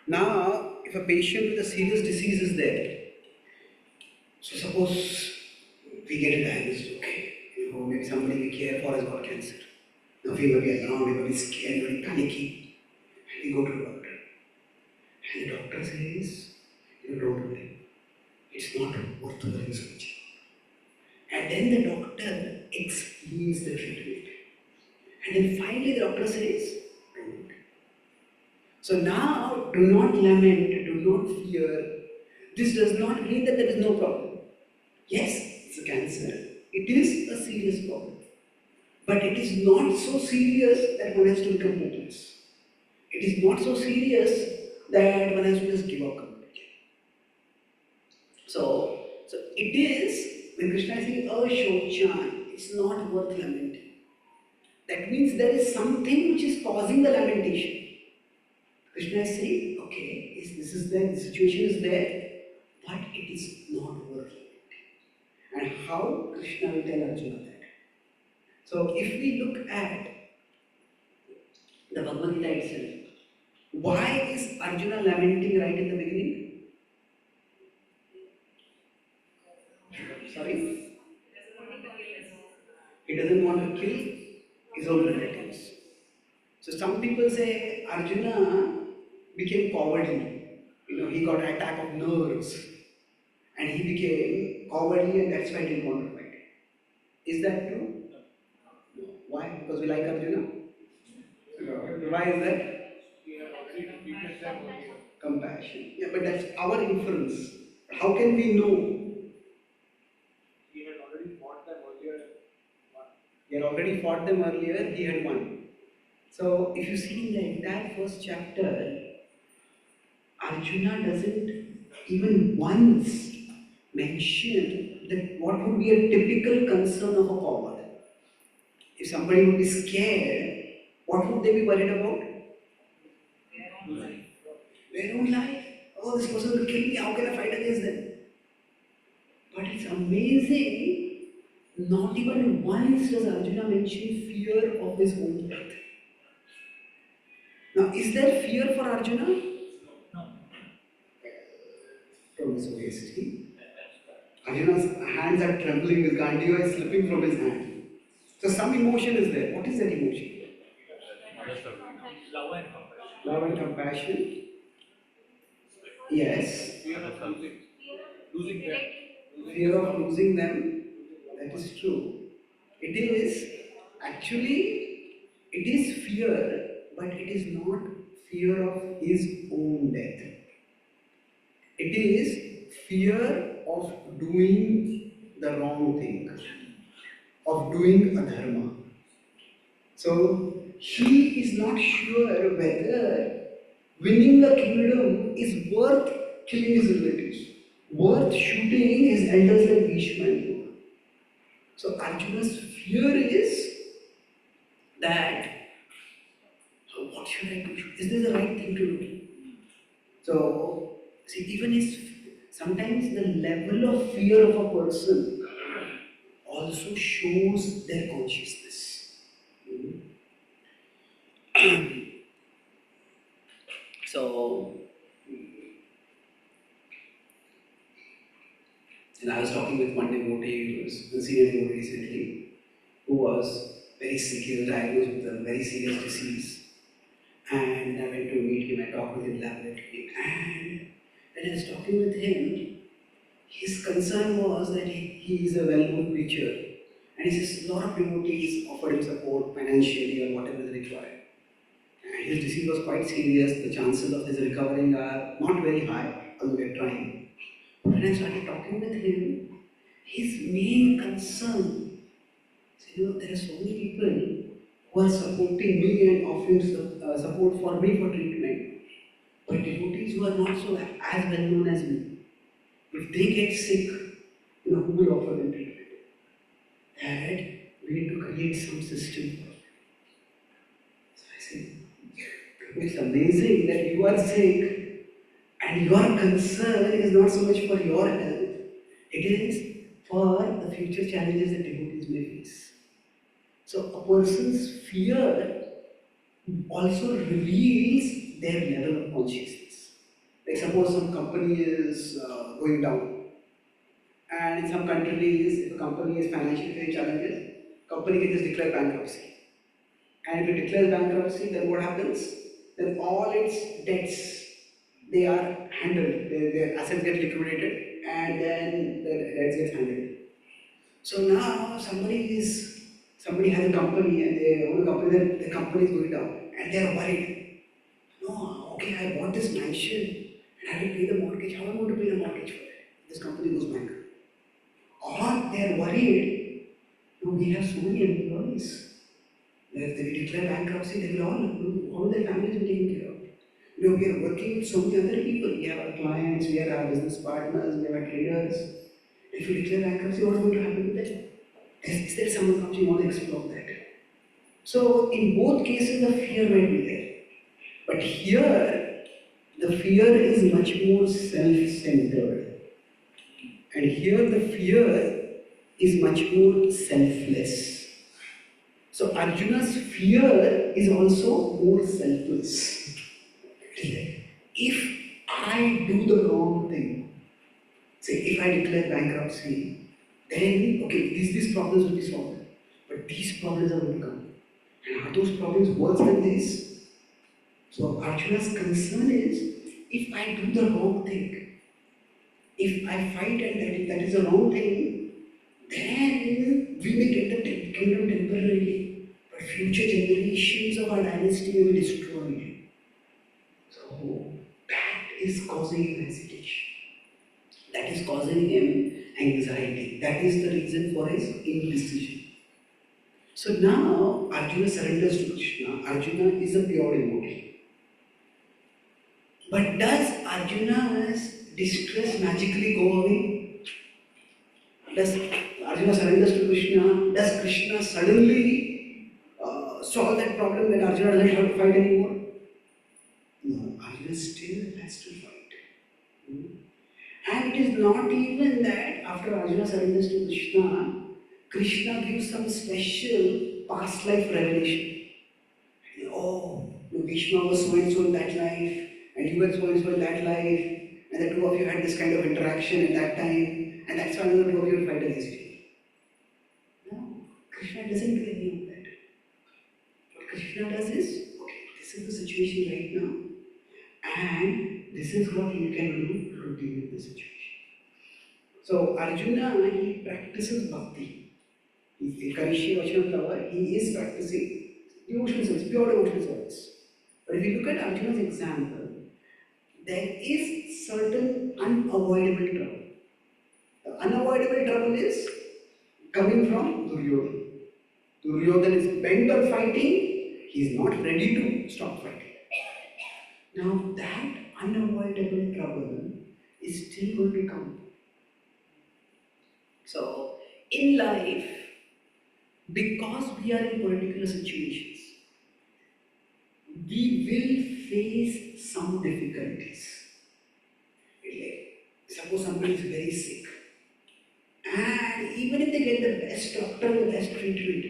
Now, if a patient with a serious disease is there, so suppose we get a diagnosis, okay, maybe somebody we care for has got cancer. Now we may be alarmed, we may be scared, we may be panicking, and we go to the doctor. And the doctor says, don't worry, it's not worth worrying so much. And then the doctor explains the treatment. And then finally the doctor says, don't worry. So now, do not lament, do not fear. This does not mean that there is no problem. Yes, it's a cancer. It is a serious problem. But it is not so serious that one has to become hopeless. It is not so serious that one has to just give up completely. So it is, when Krishna is saying, Ashochan, it's not worth lamenting. That means there is something which is causing the lamentation. Krishna is saying, okay, this is there, the situation is there, but it is not worth lamenting. And how Krishna will tell Arjuna that? So if we look at the Bhagavad Gita itself, why is Arjuna lamenting right in the beginning? Sorry? He doesn't want to kill his own relatives. So some people say Arjuna became cowardly. He got an attack of nerves and he became cowardly, and that's why he didn't want to fight. Is that true? No. Why? Because we like Arjuna? Why is that? We have already defeated them earlier. Compassion. Yeah, but that's our inference. How can we know? He had already fought them earlier. He had already fought them earlier, he had won. So, if you see in the entire first chapter, Arjuna doesn't even once mention that what would be a typical concern of a coward. If somebody would be scared, what would they be worried about? Their own life. Oh, this person will kill me, how can I fight against them? But it's amazing, not even once does Arjuna mention fear of his own death. Now, is there fear for Arjuna? No. From his waist. Arjuna's hands are trembling, his Gandiva is slipping from his hand. So some emotion is there. What is that emotion? Love and compassion. Love and compassion. Yes. Fear of losing them. Fear of losing them. That is true. It is actually, it is fear, but it is not fear of his own death. It is fear of doing the wrong thing, of doing adharma. So he is not sure whether winning the kingdom is worth killing his relatives, worth shooting his elders like Bhishma and Drona. So Arjuna's fear is that, what should I do? Is this the right thing to do? So, see, even if sometimes the level of fear of a person also shows their consciousness. So, and I was talking with one devotee, who was a senior devotee recently, who was very sick. He was diagnosed with a very serious disease. And I went to meet him, I talked with him laboratory, and when I was talking with him, his concern was that he is a well-known preacher, and he says a lot of devotees offered him support financially or whatever is required. And his disease was quite serious, the chances of his recovering are not very high, although we are trying. When I started talking with him, his main concern, there are so many people who are supporting me and offering support for me for treatment, but devotees who are not so as well known as me, if they get sick, who will offer them treatment? That we need to create some system for it. So I said, it's amazing that you are sick and your concern is not so much for your health, it is for the future challenges that devotees may face. So a person's fear also reveals their level of consciousness. Like suppose some company is going down, and in some countries, if a company is financially facing challenges, company can just declare bankruptcy. And if it declares bankruptcy, then what happens? Then all its debts, they are handled, their assets get liquidated, and then the debts get handled. So now somebody has a company and they own a company, the company is going down and they are worried. No, okay, I bought this mansion and I have to pay the mortgage. How am I going to pay the mortgage for it? This company goes bankrupt. Or they are worried, we have so many employees. If they declare bankruptcy, they will all their families will be taken care of. We are working with so many other people. We have our clients, we have our business partners, we have our traders. If you declare bankruptcy, what's going to happen to them? Is there someone comes you want to explore that? So in both cases the fear might be there. But here the fear is much more self-centered. And here the fear is much more selfless. So Arjuna's fear is also more selfless. If I do the wrong thing, say if I declare bankruptcy, then okay, these problems will be solved. But these problems are going to come. And are those problems worse than this? So Arjuna's concern is, if I do the wrong thing, if I fight and that is the wrong thing, then we may get the kingdom temporarily, but future generations of our dynasty will be destroyed. So that is causing him hesitation. That is causing him anxiety. That is the reason for his indecision. So now Arjuna surrenders to Krishna. Arjuna is a pure devotee. But does Arjuna's distress magically go away? Does Arjuna surrenders to Krishna? Does Krishna suddenly solve that problem that Arjuna doesn't have to fight anymore? No, Arjuna still has to fight. And it is not even that after Arjuna surrenders to Krishna, Krishna gives some special past life revelation. Oh, Bhishma was so and so in that life, and you were so and so in that life, and the two of you had this kind of interaction at that time, and that's why the two of you will fight against you. No, Krishna doesn't do any of that. What Krishna does is, okay, this is the situation right now, and this is what you can do to deal with the situation. So Arjuna, he practices bhakti. He is practicing devotional service, pure devotional service. But if you look at Arjuna's example, there is certain unavoidable trouble. The unavoidable trouble is coming from Duryodhana. Duryodhana is bent on fighting, he is not ready to stop fighting. Now that unavoidable trouble is still going to come. So, in life, because we are in particular situations, we will face some difficulties. Suppose somebody is very sick, and even if they get the best doctor, the best treatment,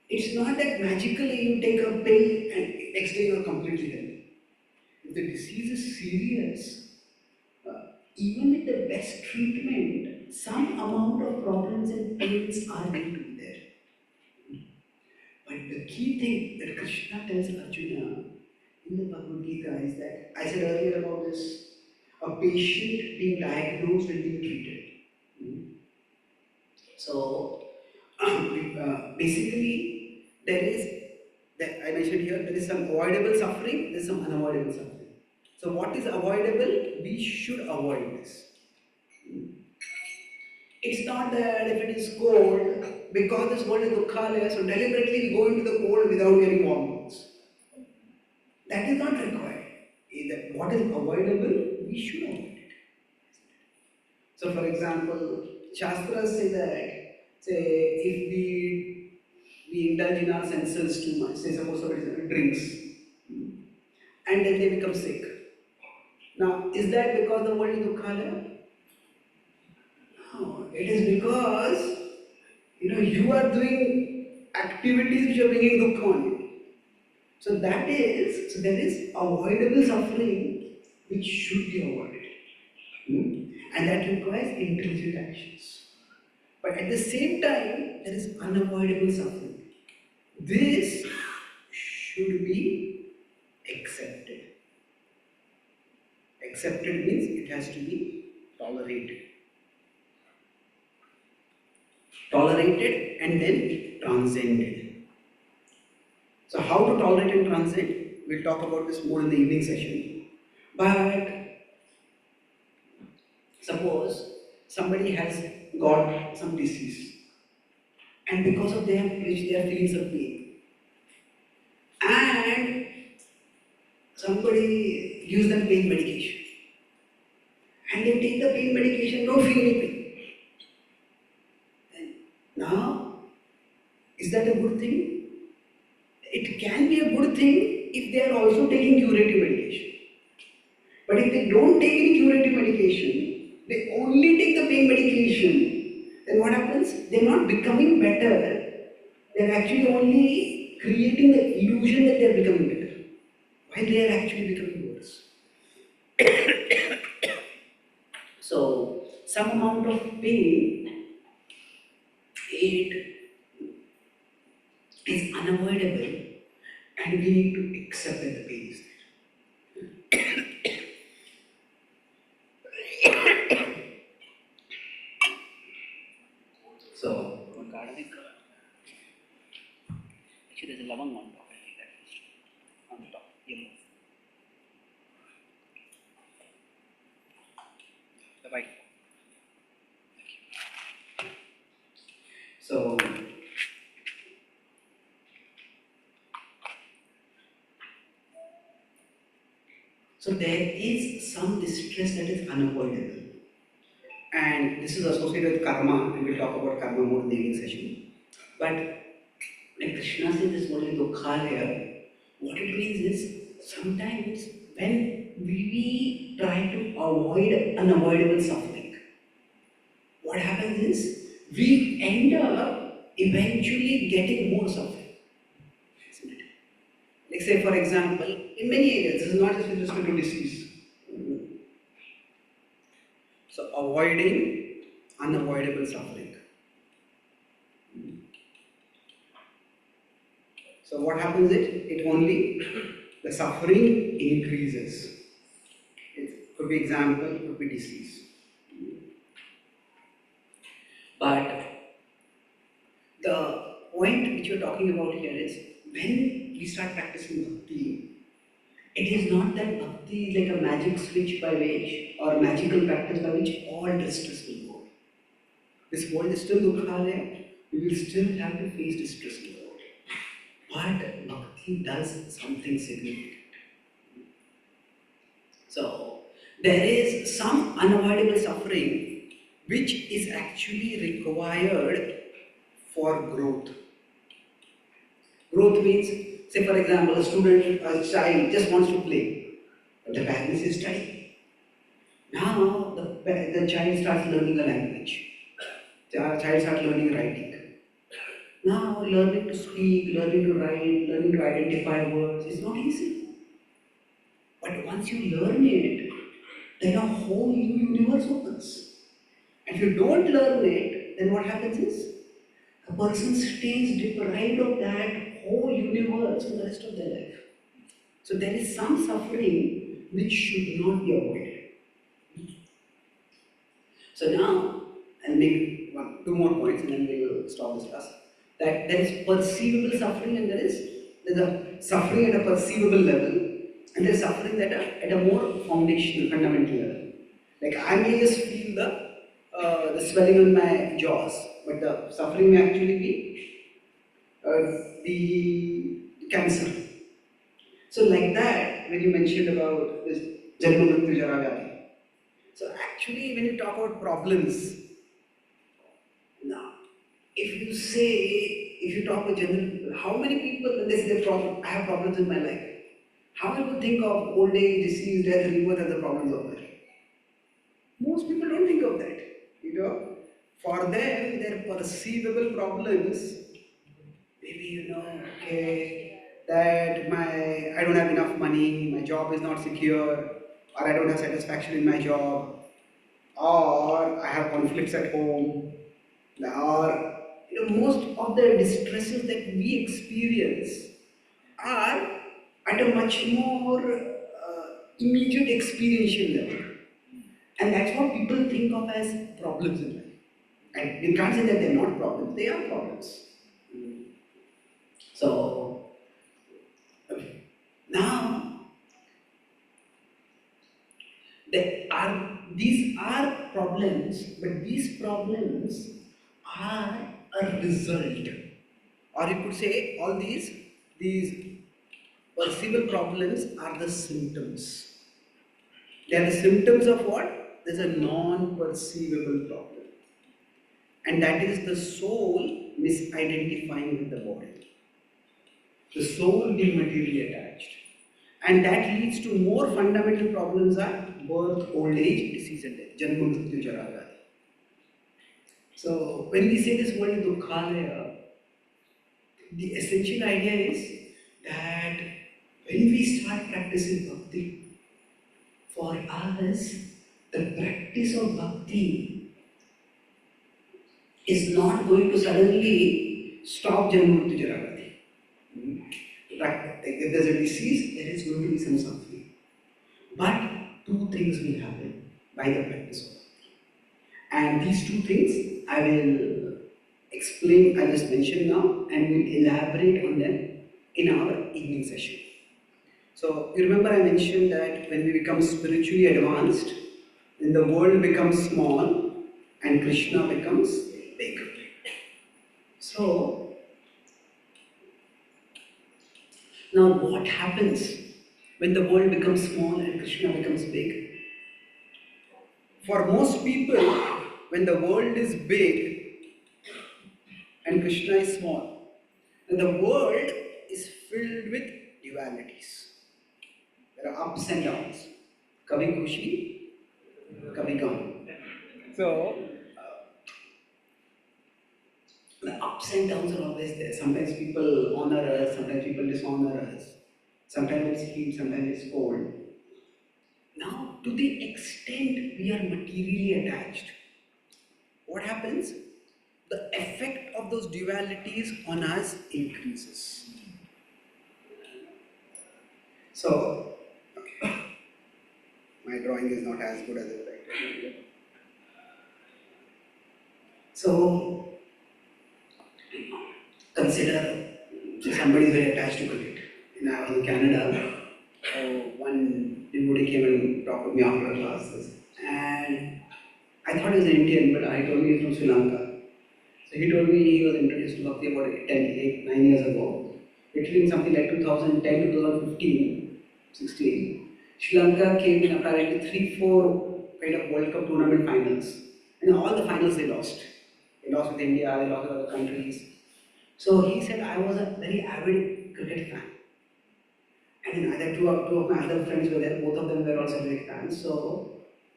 it's not that magically you take a pill and next day you are completely healthy. If the disease is serious, even with the best treatment, some amount of problems and pains are going to be there. But the key thing that Krishna tells Arjuna in the Bhagavad Gita is that, I said earlier about this, a patient being diagnosed and being treated. So, basically, there is, that I mentioned here, there is some avoidable suffering, there is some unavoidable suffering. So what is avoidable? We should avoid this. It's not that if it is cold, because this world is dukkhalaya, so deliberately we go into the cold without wearing warm clothes. That is not required. What is avoidable, we should avoid it. So for example, Shastras say that, if we indulge in our senses too much, say suppose somebody drinks, and then they become sick. Now, is that because the world is dukkhalaya? No, it is because you are doing activities which are bringing dukkha on you. So there is avoidable suffering which should be avoided. And that requires intelligent actions. But at the same time, there is unavoidable suffering. This should be accepted. Accepted means it has to be tolerated. Tolerated and then transcended. So how to tolerate and transcend? We'll talk about this more in the evening session. But suppose somebody has got some disease, and because of their which they are feeling some pain, and somebody gives them pain medication, and they take the pain medication, don't feel any pain. Now, is that a good thing? It can be a good thing if they are also taking curative medication. But if they don't take any curative medication, they only take the pain medication, then what happens? They are not becoming better, they are actually only creating the illusion that they are becoming better, while they are actually becoming worse. So, some amount of pain, it is unavoidable, and we need to accept that the pain is there. So, gardening. Actually, there's a lavang on top. I think that first. On the top, yellow. The white. So there is some distress that is unavoidable. And this is associated with karma, and we'll talk about karma more in the evening session. But when Krishna says this word is dukkhalaya, what it means is sometimes when we try to avoid unavoidable suffering, what happens is we end up eventually getting more suffering. Like say for example, in many areas, this is not just with respect to disease. So avoiding unavoidable suffering. So what happens is, the suffering increases. It could be example, could be disease. But the point which you're talking about here is, when we start practicing bhakti, it is not that bhakti is like a magic switch by which, or magical practice by which all distress will go. This world is still dukkhalaya, we will still have to face distress in the world. But Bhakti does something significant. So, there is some unavoidable suffering which is actually required for growth. Growth means, say for example, a student, a child just wants to play, but the parents is studying. Now the child starts learning a language. The child starts learning writing. Now learning to speak, learning to write, learning to identify words is not easy. But once you learn it, then a whole new universe opens. And if you don't learn it, then what happens is, a person stays deprived of that whole universe for the rest of their life. So there is some suffering which should not be avoided. So now, I'll make two more points and then we will stop this class. That there is perceivable suffering and there's a suffering at a perceivable level, and there's suffering at a more foundational, fundamental level. Like I may just feel the swelling on my jaws, but the suffering may actually be the cancer. So like that, when you mentioned about this Janma Mrityu Jara Vyadhi. So actually when you talk about problems, now if you talk with general people, how many people when they say I have problems in my life, how many people think of old age, disease, death, rebirth as the problems of life? Most people don't think of that. For them, their perceivable problems, maybe okay, that I don't have enough money, my job is not secure, or I don't have satisfaction in my job, or I have conflicts at home, or most of the distresses that we experience are at a much more immediate experiential level. And that's what people think of as problems in life. And you can't say that they're not problems, they are problems. So, now, these are problems, but these problems are a result. Or you could say all these perceivable problems are the symptoms. They are the symptoms of what? There's a non-perceivable problem. And that is the soul misidentifying with the body. The soul being materially attached. And that leads to more fundamental problems are birth, old age, disease and death. Janma Mrityu Jara Vyadhi. So when we say this word dukkhalaya, the essential idea is that when we start practicing bhakti, for us, the practice of bhakti is not going to suddenly stop Janma Mrityu Jara Vyadhi. If there's a disease, there is going to be some suffering. But two things will happen by the practice of bhakti. And these two things I will explain, I just mentioned now, and we'll elaborate on them in our evening session. So, you remember I mentioned that when we become spiritually advanced, then the world becomes small and Krishna becomes big. So, now what happens when the world becomes small and Krishna becomes big? For most people, when the world is big and Krishna is small, then the world is filled with dualities. There are ups and downs. Kabhi khushi, kabhi gum. So, the ups and downs are always there. Sometimes people honor us, sometimes people dishonor us. Sometimes it's heat, sometimes it's cold. Now, to the extent we are materially attached, what happens? The effect of those dualities on us increases. So, my drawing is not as good as I would like to. So, consider somebody is very attached to cricket. When I was in Canada, one devotee came and talked with me after classes, and I thought he was an Indian, but I told him he's from Sri Lanka. So So he told me he was introduced to Bhakti about 9 years ago. Between something like 2010 to 2015, 16, Sri Lanka came in apparently 3-4 kind of World Cup tournament finals. And all the finals they lost. They lost with India, they lost with other countries. So he said, I was a very avid cricket fan. And then two of my other friends were there, both of them were also cricket fans. So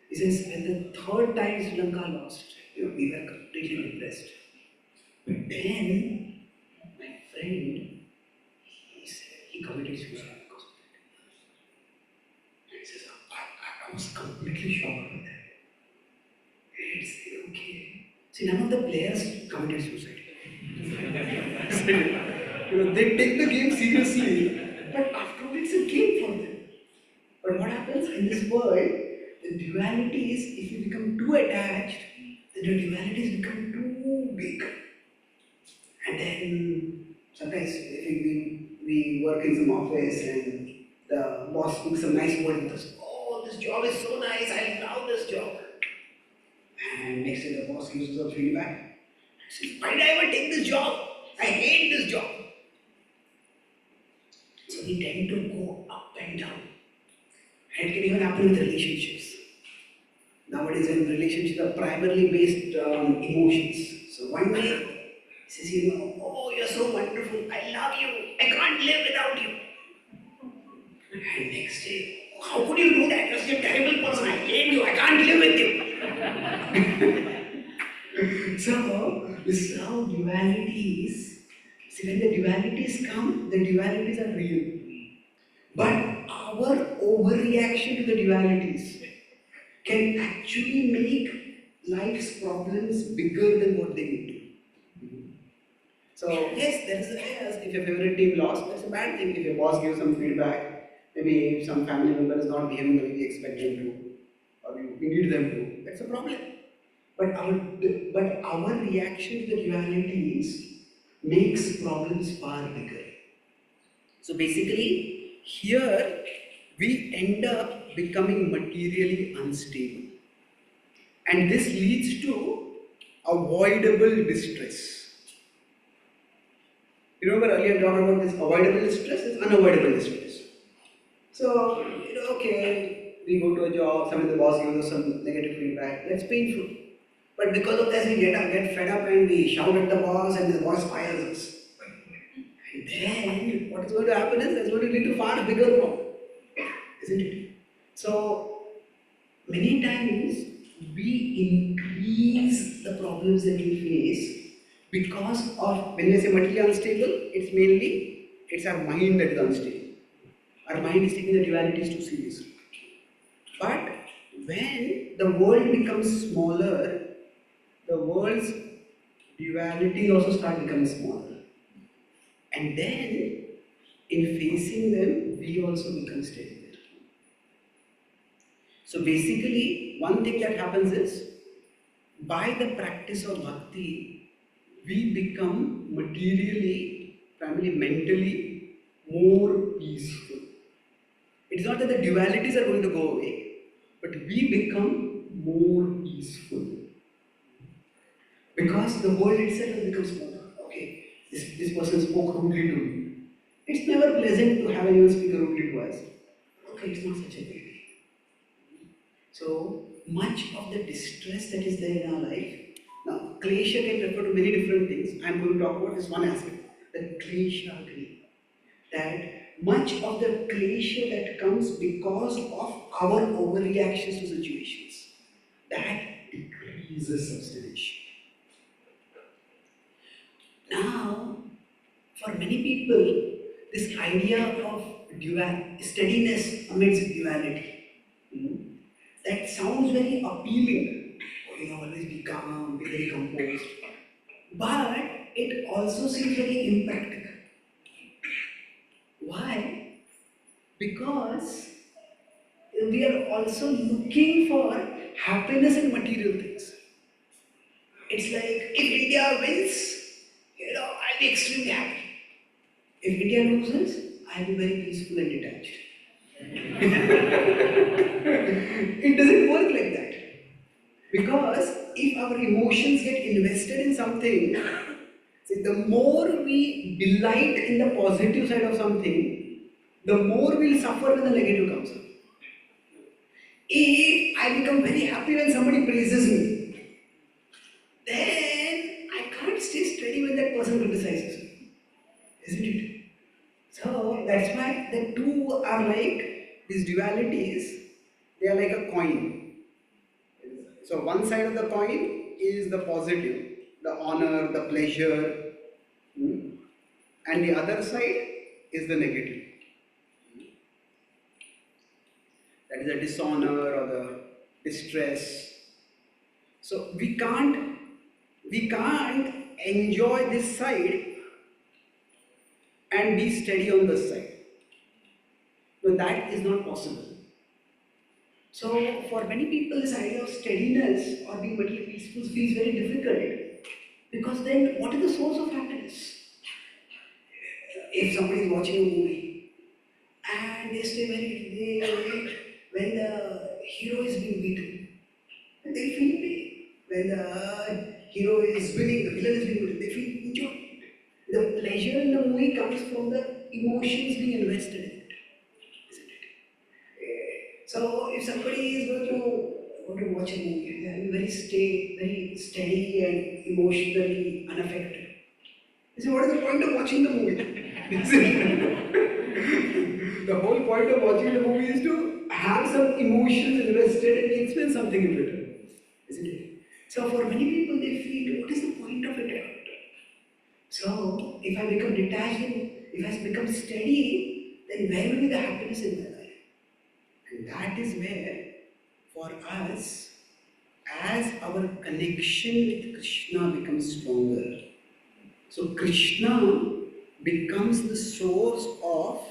he says, when the third time Sri Lanka lost, we were completely depressed. But then, my friend, he committed suicide because of that. And he says, I was completely shocked by that. And he said, okay. See, none of the players committed suicide. They take the game seriously, but after all, it's a game for them. But what happens in this world, the dualities, if you become too attached, then the dualities become too big. And then sometimes if we work in some office and the boss speaks some nice word with us, oh, this job is so nice, I love this job. And next day the boss gives us a feedback. He says, why did I ever take this job? I hate this job. So we tend to go up and down. And it can even happen with relationships. Nowadays, in relationships are primarily based on emotions. So one day, he says, oh, you're so wonderful, I love you, I can't live without you. And next day, how could you do that? You're such a terrible person, I hate you, I can't live with you. So, this is how dualities, see, when the dualities come, the dualities are real. But our overreaction to the dualities can actually make life's problems bigger than what they need to be. So, yes, there is a chaos. If your favorite team lost, that's a bad thing. If your boss gives some feedback, maybe if some family member is not behaving the way we expect them to, or we need them to, that's a problem. But our reaction to the dualities makes problems far bigger. So basically, here we end up becoming materially unstable. And this leads to avoidable distress. You remember earlier I talked about this avoidable distress, it's unavoidable distress. So, okay, we go to a job, some of the boss gives us some negative feedback, that's painful. But because of this, we get fed up and we shout at the boss and the boss fires us. And then, what is going to happen is, that's going to lead to far bigger problem. Isn't it? So, many times, we increase the problems that we face because of, when we say materially unstable, it's our mind that is unstable. Our mind is taking the dualities too seriously. But when the world becomes smaller, the world's dualities also start becoming smaller. And then, in facing them, we also become steadier. So basically, one thing that happens is, by the practice of bhakti, we become materially, primarily mentally, more peaceful. It's not that the dualities are going to go away, but we become more peaceful. Because the world itself has become smaller. Okay, this person spoke rudely to me. It's never pleasant to have anyone speak rudely to us. Okay, it's not such a big deal. So, much of the distress that is there in our life, now, klesha can refer to many different things. I'm going to talk about this one aspect, the klesha agni. That much of the klesha that comes because of our overreactions to situations, that decreases substantiation. Now, for many people, this idea of steadiness amidst duality, that sounds very appealing. Always be calm, be very composed. But it also seems very impractical. Why? Because we are also looking for happiness in material things. It's like, if India wins, I'll be extremely happy. If India loses, I'll be very peaceful and detached. It doesn't work like that. Because if our emotions get invested in something, see, the more we delight in the positive side of something, the more we'll suffer when the negative comes up. If I become very happy when somebody praises me, then I can't stay steady when that person criticizes me, isn't it? So that's why the two are like these dualities, they are like a coin. So one side of the coin is the positive, the honor, the pleasure, and the other side is the negative. That is the dishonor or the distress. So we can't enjoy this side and be steady on this side. No, that is not possible. So for many people, this idea of steadiness or being materially peaceful feels very difficult, because then what is the source of happiness? If somebody is watching a movie and they stay when the hero is being beaten, and they feel pain. When the hero is winning, the villain is being beaten, they feel joy. The pleasure in the movie comes from the emotions being invested in it, isn't it? So if somebody is going to watch a movie, they are very steady and emotionally unaffected. You see, what is the point of watching the movie? The whole point of watching the movie is to have some emotions invested and experience something in return, isn't it? So for many people, they feel, what is the point of it? So if I become detached and if I become steady, then where will be the happiness in my life? And that is where, for us, as our connection with Krishna becomes stronger, so Krishna becomes the source of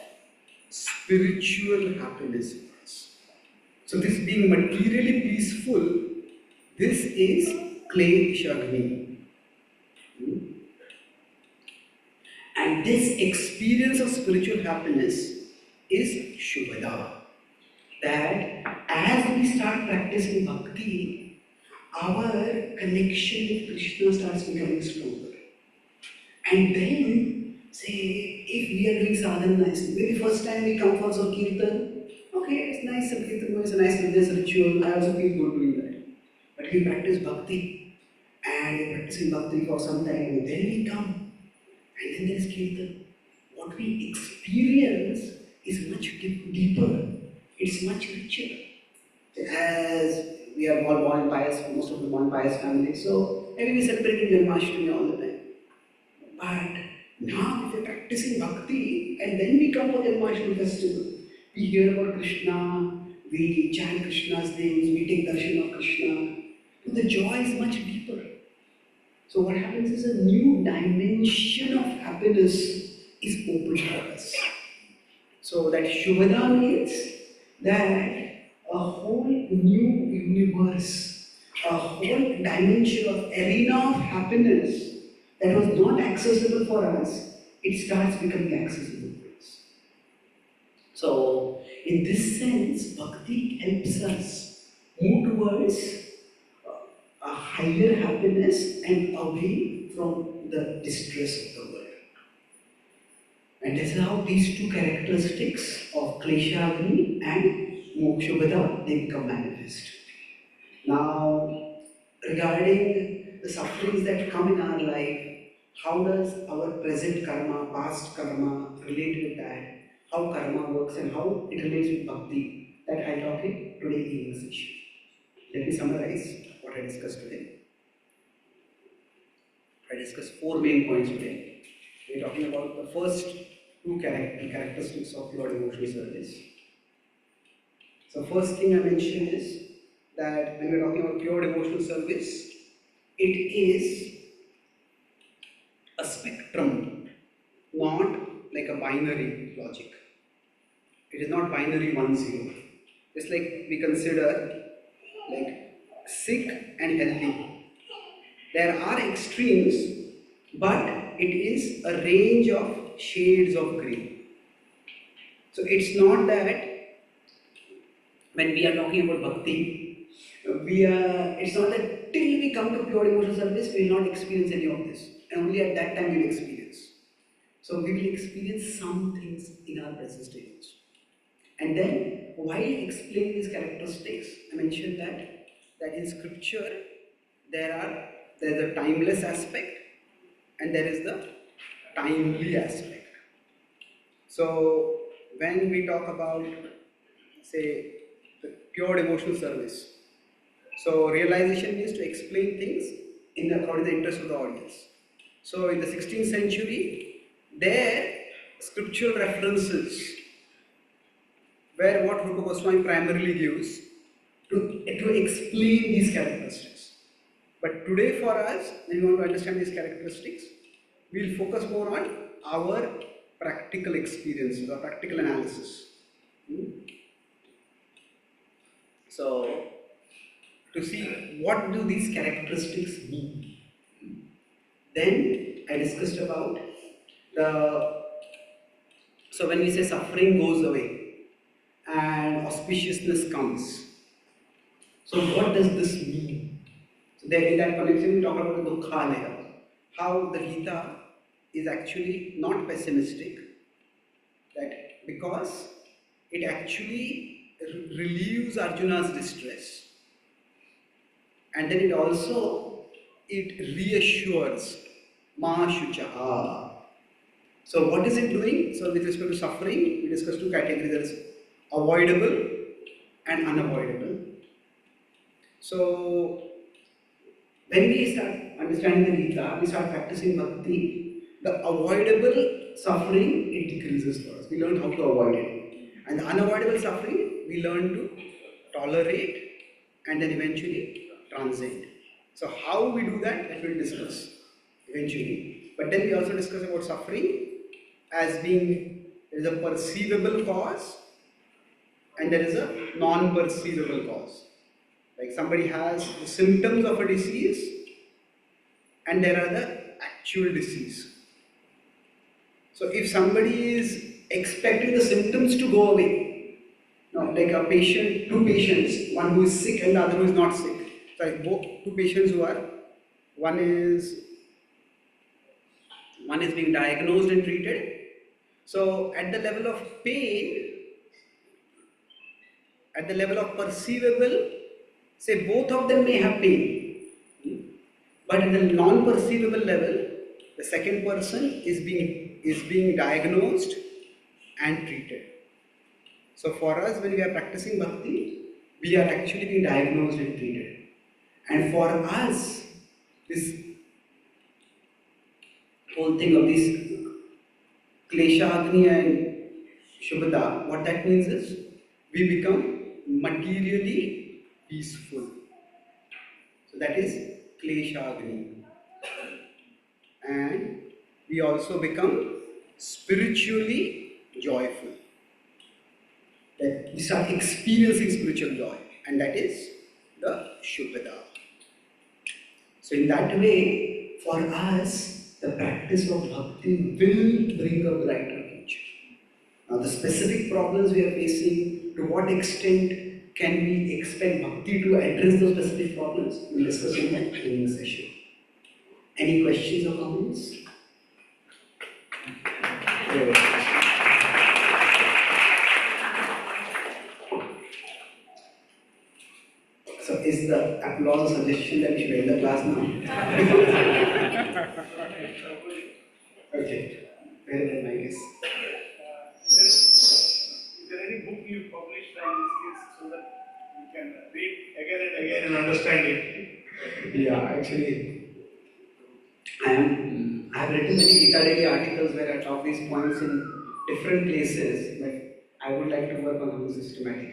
spiritual happiness for us. So this being materially peaceful, this is Kleshagni. And this experience of spiritual happiness is Shubhada. That as we start practicing bhakti, our connection with Krishna starts becoming stronger. And then, say, if we are doing sadhana nicely, maybe first time we come for some kirtan, okay, it's nice, Sankirtan is a nice religious ritual, I also feel good doing that. But we practice bhakti, and we're practicing bhakti for some time, and then we come, and then there is kirtan. What we experience is much deeper, it's much richer. As we are all born in pious, most of the born pious families, so maybe we celebrate Janmashtami all the time. But now if we are practicing bhakti and then we come for the Janmashtami festival, we hear about Krishna, we chant Krishna's names, we take darshan of Krishna, the joy is much deeper. So what happens is a new dimension of happiness is opened for us. So that Shubhada means that a whole new universe, a whole dimension of arena of happiness that was not accessible for us, it starts becoming accessible for us. So, in this sense, bhakti helps us move towards a higher happiness and away from the distress of the world. And this is how these two characteristics of Kleshagni and Mokshobhada, they become manifest. Now, regarding the sufferings that come in our life, how does our present karma, past karma relate with that? How karma works and how it relates with bhakti? That I'll talk in today's evening session. Let me summarize what I discussed today. I discussed 4 main points today. We're talking about the first 2 characteristics of pure devotional service. So first thing I mentioned is that when we're talking about pure devotional service, it is a spectrum, not like a binary logic. It is not binary 1-0. It's like we consider like sick and healthy. There are extremes, but it is a range of shades of grey. So it's not that when we are talking about bhakti, It's not that till we come to pure emotional service, we will not experience any of this. And only at that time we will experience. So we will experience some things in our present state. And then, while explaining these characteristics, I mentioned that in scripture there is a timeless aspect and there is the timely aspect. So when we talk about, say, the pure devotional service, so realization means to explain things according to the interest of the audience. So in the 16th century, there scriptural references where what Rupa Goswami primarily gives to explain these characteristics. But today for us, when we want to understand these characteristics, we will focus more on our practical experiences or practical analysis. So, to see what do these characteristics mean. Then I discussed about so when we say suffering goes away and auspiciousness comes. So what does this mean? So there in that connection we talk about the dukkhalaya, how the Gita is actually not pessimistic, that because it actually relieves Arjuna's distress, and then it reassures ma shuchaha. So what is it doing? So with respect to suffering, we discussed two categories, there is avoidable and unavoidable. So when we start understanding the Gita, we start practicing bhakti, the avoidable suffering, it decreases for us. We learn how to avoid it. And the unavoidable suffering, we learn to tolerate and then eventually transcend. So how we do that, that we'll discuss eventually. But then we also discuss about suffering as being, there is a perceivable cause and there is a non-perceivable cause. Like somebody has the symptoms of a disease and there are the actual disease. So if somebody is expecting the symptoms to go away, like a patient, two patients, one who is sick and the other who is not sick. Sorry, both two patients who are, one is being diagnosed and treated. So at the level of pain, at the level of perceivable, say both of them may have pain, but at the non-perceivable level, the second person is being diagnosed and treated. So for us, when we are practicing bhakti, we are actually being diagnosed and treated. And for us, this whole thing of this Klesha Agni and Shubhata, what that means is, we become materially peaceful. So that is Klesha Agni. And we also become spiritually joyful. That we start experiencing spiritual joy, and that is the Shubhata. So in that way, for us, the practice of bhakti will bring a brighter future. Now the specific problems we are facing, to what extent can we expect bhakti to address those specific problems? We will discuss in the training session. Any questions or comments? So is the applause a suggestion that we should end the class now? Okay, very good, I guess. Is there any book you published on this case so that we can read again and again and understand it? Yeah, actually, I have written many Gita Daily articles where I talk these points in different places, but I would like to work on something systematic.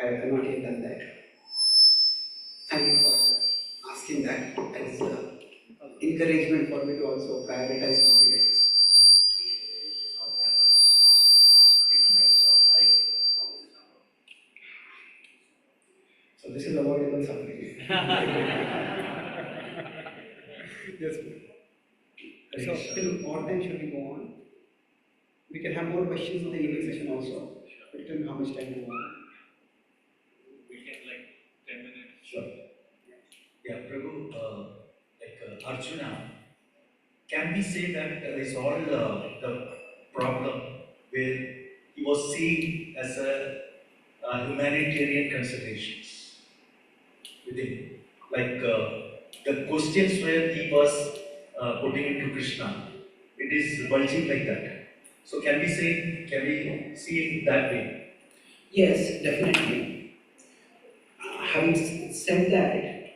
I have not yet done that. Thank you for asking that as encouragement for me to also prioritize something like this. So this is avoidable suffering. Yes. So till what time should we go on? We can have more questions in the evening session also. But tell me how much time we want. We can like 10 minutes. Sure. Yeah, Prabhu, Arjuna, can we say that is all the problem where he was seen as a humanitarian considerations within, the questions where he was putting into Krishna, it is bulging like that. So can we see it that way? Yes, definitely. Having said that,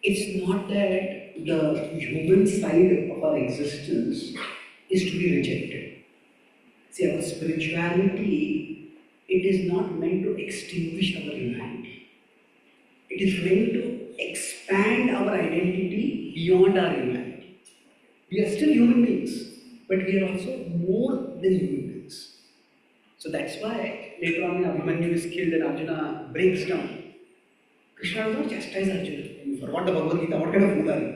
it's not that the human side of our existence is to be rejected. See, our spirituality, it is not meant to extinguish our humanity. It is meant to expand our identity beyond our humanity. We are still human beings, but we are also more than human beings. So that's why later on when Abhimanyu is killed and Arjuna breaks down, Krishna does not chastise Arjuna. You forgot the Bhagavad Gita, what kind of fool are you?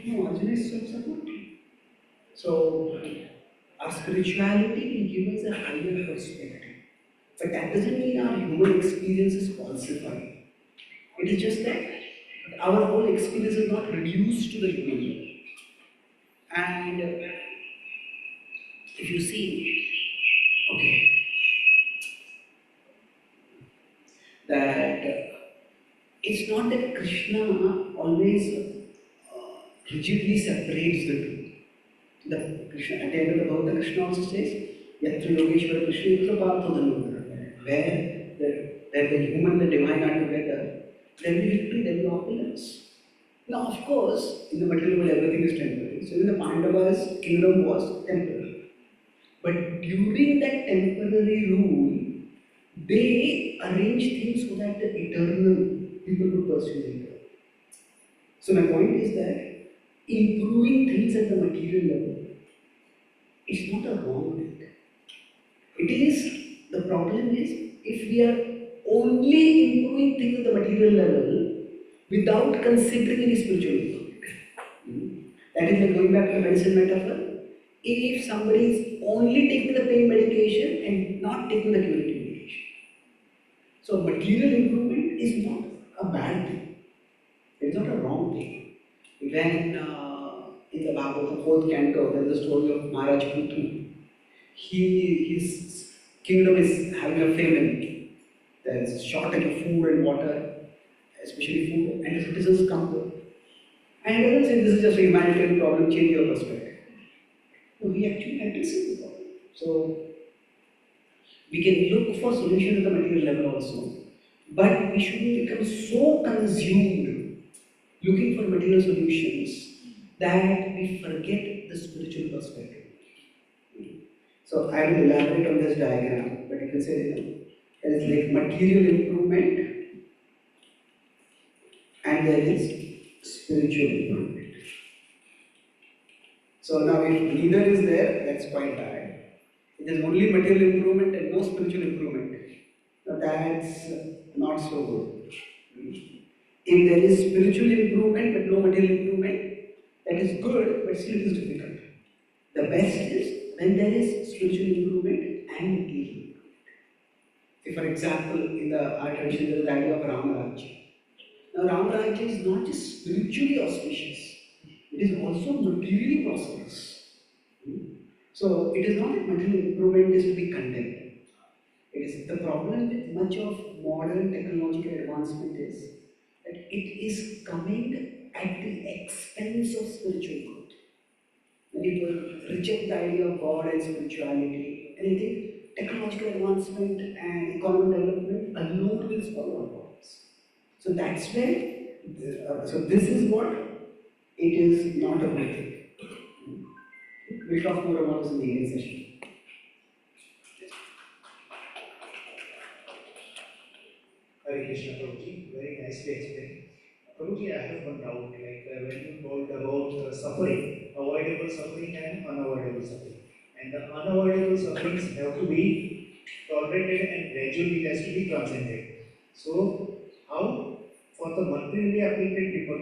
No, Arjuna is self-supporting. So our spirituality will give us a higher perspective. But that doesn't mean our human experience is falsified. It is just that our whole experience is not reduced to the human being. And if you see, okay, that it's not that Krishna always rigidly separates the two. The Krishna, at the end of the Bhagavad, Krishna also says, Yatra Yogeshwara Krishna Yatra Partho Dhanurvara. Where the human and the divine are together, there will be victory, there will be opulence. Now, of course, in the material world, everything is temporary. So, even the Pandavas' kingdom was temporary. But during that temporary rule, they arranged things so that the eternal people could pursue the eternal. So, my point is that improving things at the material level is not a wrong thing. It is, the problem is, if we are only improving things at the material level without considering any spiritual improvement. That is like going back to the medicine metaphor. If somebody is only taking the pain medication and not taking the curative medication. So material improvement is not a bad thing. It is not a wrong thing. When in the Bhagavad, the 4th canto, there is the story of Maharaj Prithu. His kingdom is having a famine. There is a shortage of food and water, especially food, and the citizens come to him. And he doesn't say this is just a humanitarian problem, change your perspective. No, he actually addresses the problem. So we can look for solutions at the material level also, but we shouldn't become so consumed looking for material solutions that we forget the spiritual perspective. So I will elaborate on this diagram, but you can say there is like material improvement and there is spiritual improvement. So now if neither is there, that's quite bad. It is only material improvement and no spiritual improvement. Now that's not so good. If there is spiritual improvement but no material improvement, that is good, but still it is difficult. The best is when there is spiritual improvement and material improvement. If, for example, in our tradition, there is the idea of Ramarajya. Now, Ramarajya is not just spiritually auspicious, it is also materially prosperous. So, it is not that material improvement is to be condemned. It is the problem with much of modern technological advancement is that it is coming at the expense of spiritual growth. When people reject the idea of God and spirituality, and they think technological advancement and economic development alone will solve our problems. So that's where, so this is what it is not a good thing. We'll talk more about this in the next session. Hare Krishna Prabhuji, very nicely explained. Prabhuji, I have one doubt, when you told about suffering, avoidable suffering and unavoidable suffering. And the unavoidable sufferings have to be tolerated and gradually it has to be transcended. So, how, for the materially afflicted people,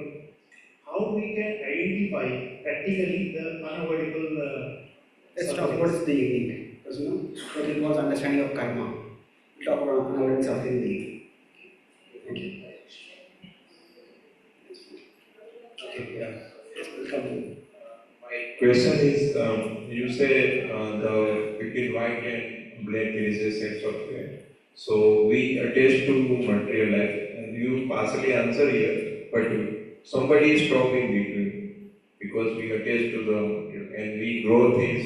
how we can identify practically the unavoidable Let's talk about the evening, because that involves understanding of karma. We'll talk about unavoidable suffering in the evening. Thank you. question is, you say the between white and black there is a sense of gray. So we attach to material life, and you partially answer here, but somebody is stopping between because we attach to the material and we growth is,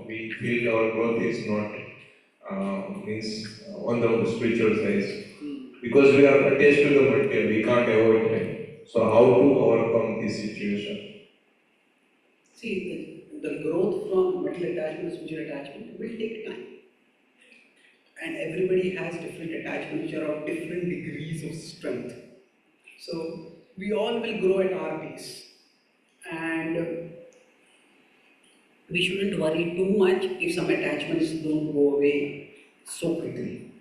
we feel our growth is not means on the spiritual side because we are attached to the material, we can't avoid it. So how to overcome this situation? See, the growth from material attachment to spiritual attachment will take time. And everybody has different attachments which are of different degrees of strength. So we all will grow at our pace. And we shouldn't worry too much if some attachments don't go away so quickly.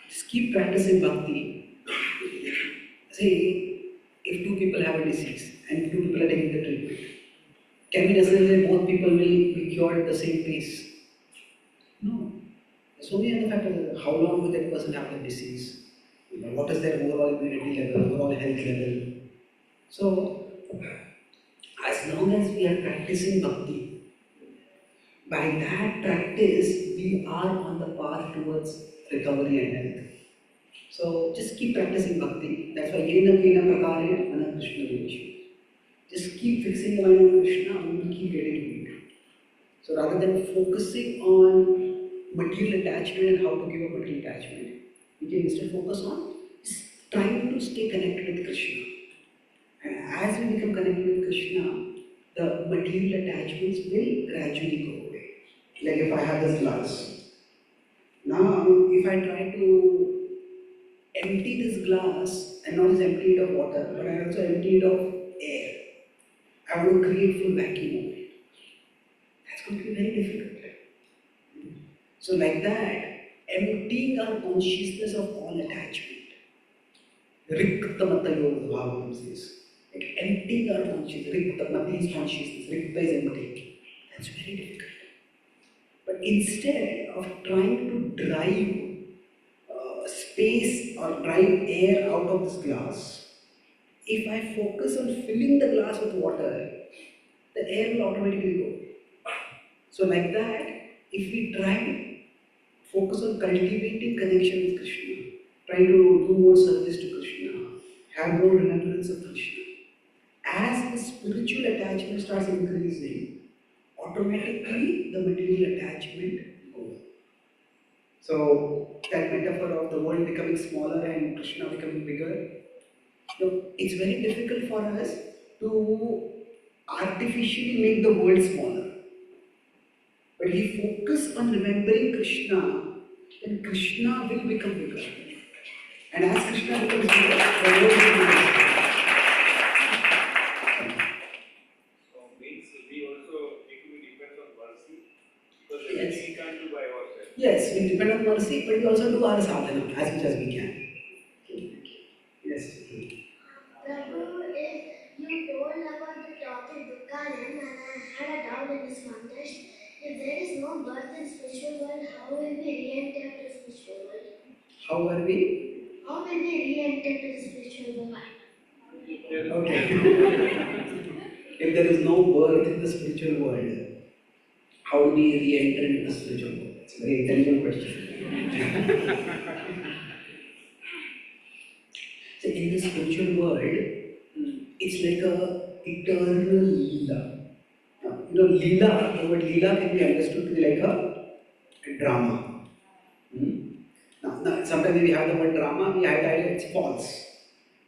Just keep practicing bhakti. Say, if two people have a disease and two people are taking the treatment, can we necessarily say both people will be cured at the same pace? No. There's so many other factors. How long will that person have the disease? What is their overall immunity level, overall health level? So, as long as we are practicing bhakti, by that practice, we are on the path towards recovery and health. So, just keep practicing bhakti. That's why yena kena prakarena mana Krishna devashu. Just keep fixing the mind on Krishna and we will keep getting weak. So rather than focusing on material attachment and how to give up material attachment, we can instead focus on trying to stay connected with Krishna. And as we become connected with Krishna, the material attachments will gradually go away. Like if I have this glass, now if I try to empty this glass and not just empty it of water, but I also empty it of air, I want to create full vacuum of it. That's going to be very difficult. So like that, emptying our consciousness of all attachment. Rikta Mata Yoga Bhavavam says. Like emptying our consciousness. Rikta Mata is consciousness. Rikta is empty. That's very difficult. But instead of trying to drive space or drive air out of this glass, if I focus on filling the glass with water, the air will automatically go. So like that, if we try focus on cultivating connection with Krishna, try to do more service to Krishna, have more remembrance of Krishna, as the spiritual attachment starts increasing, automatically the material attachment goes. So that metaphor of the world becoming smaller and Krishna becoming bigger, it's very difficult for us to artificially make the world smaller. But if we focus on remembering Krishna, then Krishna will become bigger. And as Krishna becomes bigger, the world will become bigger. So means we also need to depend on mercy because Yes. we can't do by ourselves. Yes, we depend on mercy, but we also do our sadhana as much as we can. Yes. Prabhu, if you told about the topic Dukkanam and I had a doubt in this context, if there is no birth in spiritual world, how will we re-enter to the spiritual world? How are we? How will we re-enter to the spiritual world? Okay. If there is no birth in the spiritual world, how do we re-enter into the spiritual world? It's a very intelligent question. So in the spiritual world, it's like a eternal Leela. Leela, the word Leela can be understood to be like a drama. Now, sometimes when we have the word drama, we have the idea it's false.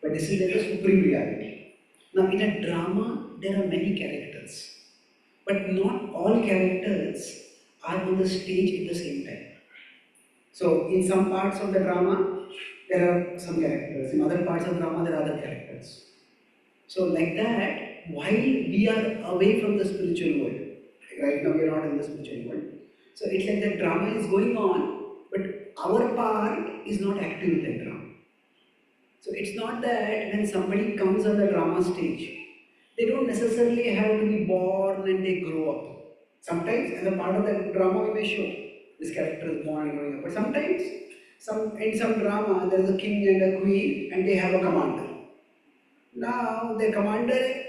But this is like a supreme reality. Now, in a drama, there are many characters. But not all characters are on the stage at the same time. So, in some parts of the drama, there are some characters. In other parts of the drama, there are other characters. So, like that, while we are away from the spiritual world, right now we are not in the spiritual world. So, it's like the drama is going on, but our part is not active in that drama. So, it's not that when somebody comes on the drama stage, they don't necessarily have to be born and they grow up. Sometimes, as a part of the drama, we may show this character is born and growing up. But sometimes, in some drama, there is a king and a queen and they have a commander. Now, the commander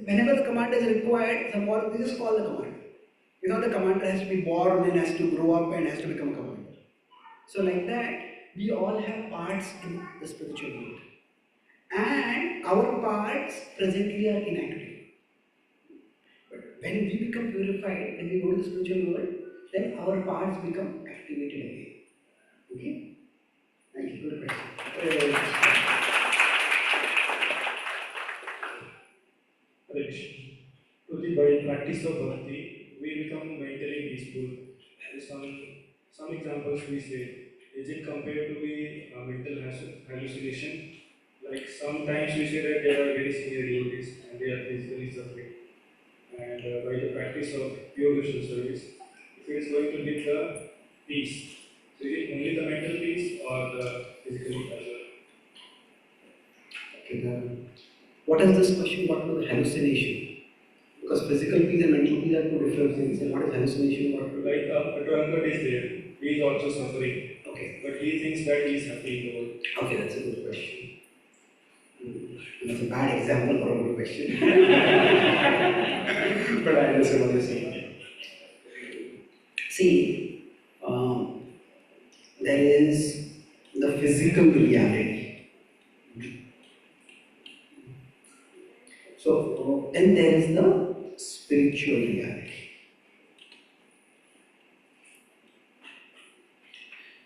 whenever the command is required, they just call the command. Without the commander has to be born and has to grow up and has to become a commander. So like that, we all have parts in the spiritual world. And our parts presently are inactive. But when we become purified, when we go to the spiritual world, then our parts become activated again. Okay? Thank you. Good question. Hare Krishna. Truly, by practice of bhakti, we become mentally peaceful. Some examples we say, is it compared to the mental hallucination? Like sometimes we say that there are very senior devotees and they are physically suffering. And by the practice of pure Vishnu service, if it is going to give the peace, so is it only the mental peace or the physical as well? Okay, what is this question? What about the hallucination? Because physical peace and mental peace are two different things. And what is hallucination? Like a drunkard is there, he is also suffering. Okay. But he thinks that he is happy in the world. Okay, that's a good question. That's a bad example for a good question. But I understand what you're saying. See, there is the physical reality. So, then there is the spiritual reality.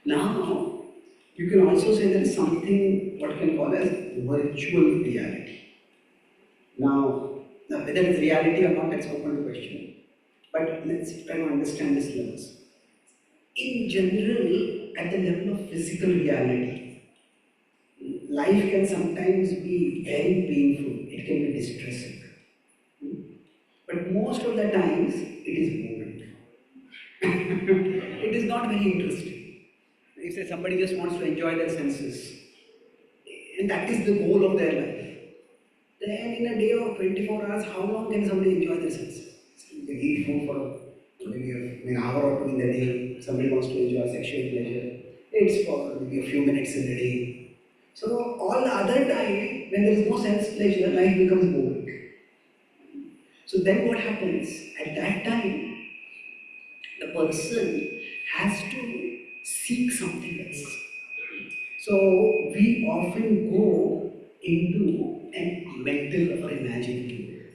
Now, you can also say there is something what you can call as virtual reality. Now whether it's reality or not, that's open to question. But let's try to understand this levels. In general, at the level of physical reality, life can sometimes be very painful, it can be distressing. But most of the times, it is moving. It is not very interesting. If say somebody just wants to enjoy their senses, and that is the goal of their life, then in a day of 24 hours, how long can somebody enjoy their senses? You can eat food for maybe an hour or two in the day. Somebody wants to enjoy sexual pleasure, it's for maybe a few minutes in the day. So all the other time, when there is no sense pleasure, life becomes boring. So then what happens? At that time, the person has to seek something else. So we often go into a mental or imaginary world.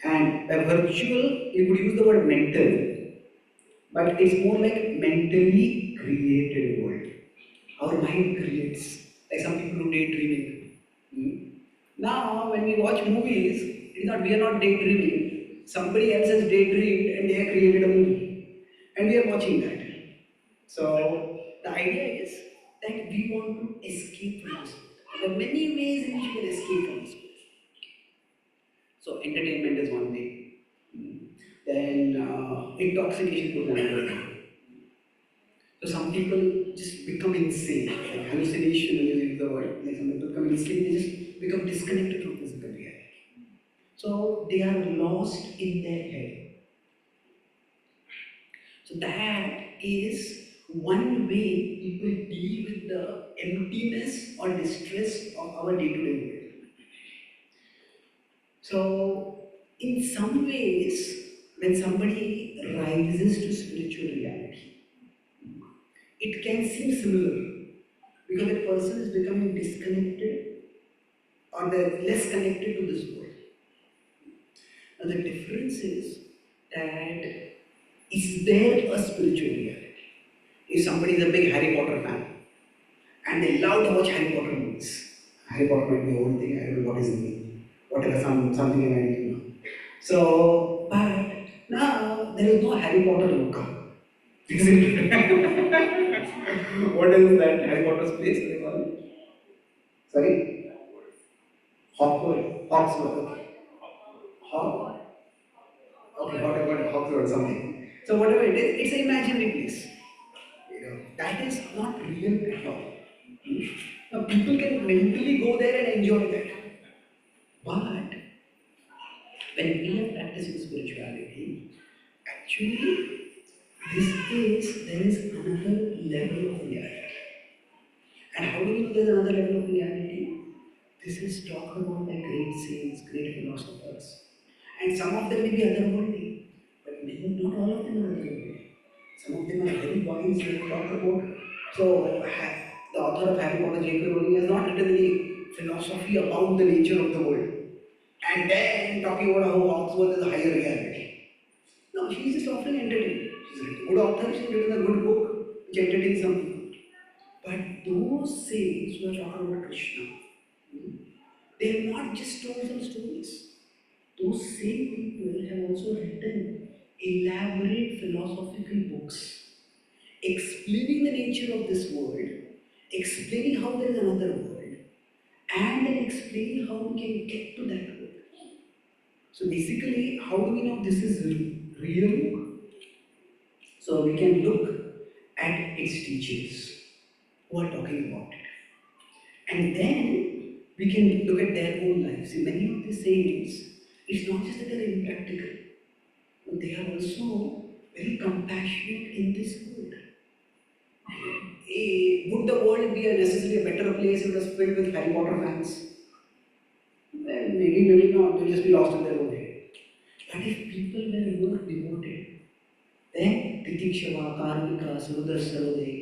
And a virtual, you could use the word mental, but it's more like mentally created world. Our mind creates, like some people do daydreaming. Now, when we watch movies, we are not daydreaming. Somebody else has daydreamed and they have created a movie. And we are watching that. So, the idea is that we want to escape from this world. There are many ways in which we can escape from this world. So, entertainment is one thing. Then, intoxication could be another thing. So, some people just become insane, like hallucination, when you use the word, like some people become insane, they just become disconnected from physical reality. So, they are lost in their head. So, that is one way people deal with the emptiness or distress of our day-to-day world. So, in some ways, when somebody rises to spiritual reality, it can seem similar because the person is becoming disconnected or they're less connected to this world. Now, the difference is that is there a spiritual reality? If somebody is a big Harry Potter fan and they love to watch Harry Potter movies, Harry Potter might be one thing, I don't know what is it mean, whatever, something American now. So, but now there is no Harry Potter Luca. Is it? What is that Harry Potter's place they call it? Sorry? Hogwarts. Hogwarts. Okay, whatever, Hogwarts or something. So whatever it is, it's an imaginary place. That is not real at all. Now people can mentally go there and enjoy that. But when we are practicing spirituality, actually there is another level of reality. And how do we know there is another level of reality? this is talked about by great saints, great philosophers. And some of them may be otherworldly, but not all of them are otherworldly. Some of them are very wise, they talk about. So, the author of Harry Potter, J.K. Rowling, has not written any philosophy about the nature of the world. And then talking about how Oxford is a higher reality. No, she's just offering entertainment. She's a good author, she's written a good book which entertains some people. But those saints who are talking about Krishna, they have not just told some stories. Those same people have also written elaborate philosophical books explaining the nature of this world, explaining how there is another world, and then explaining how we can get to that world. So basically, how do we know this is real? So we can look at its teachers who are talking about it. And then we can look at their own lives. See, many of the saints, it's not just that they are impractical, but they are also very compassionate in this world. Would the world be necessarily a better place if it was filled with Harry Potter fans? Well, maybe not, they'll just be lost in their own head. But if people were more devoted, then Titikshava, Karmika, Sarudar Sarode,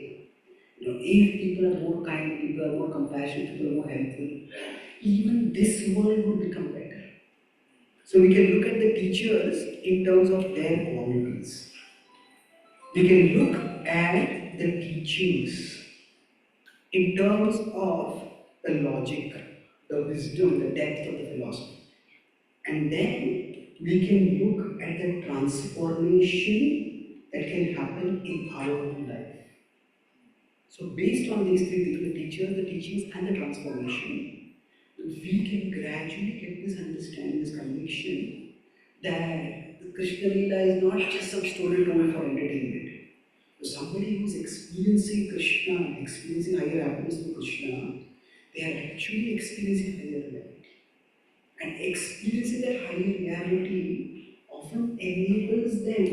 if people are more kind, people are more compassionate, people are more helpful, even this world would become better. So we can look at the teachers in terms of their qualities. We can look at the teachings in terms of the logic, the wisdom, the depth of the philosophy. And then we can look at the transformation that can happen in our own life. So based on these three things, the teachers, the teachings, and the transformation, we can gradually get this understanding, this conviction that the Krishna Lila is not just some story told for entertainment. So somebody who is experiencing Krishna, experiencing higher happiness through Krishna, they are actually experiencing higher reality. And experiencing that higher reality often enables them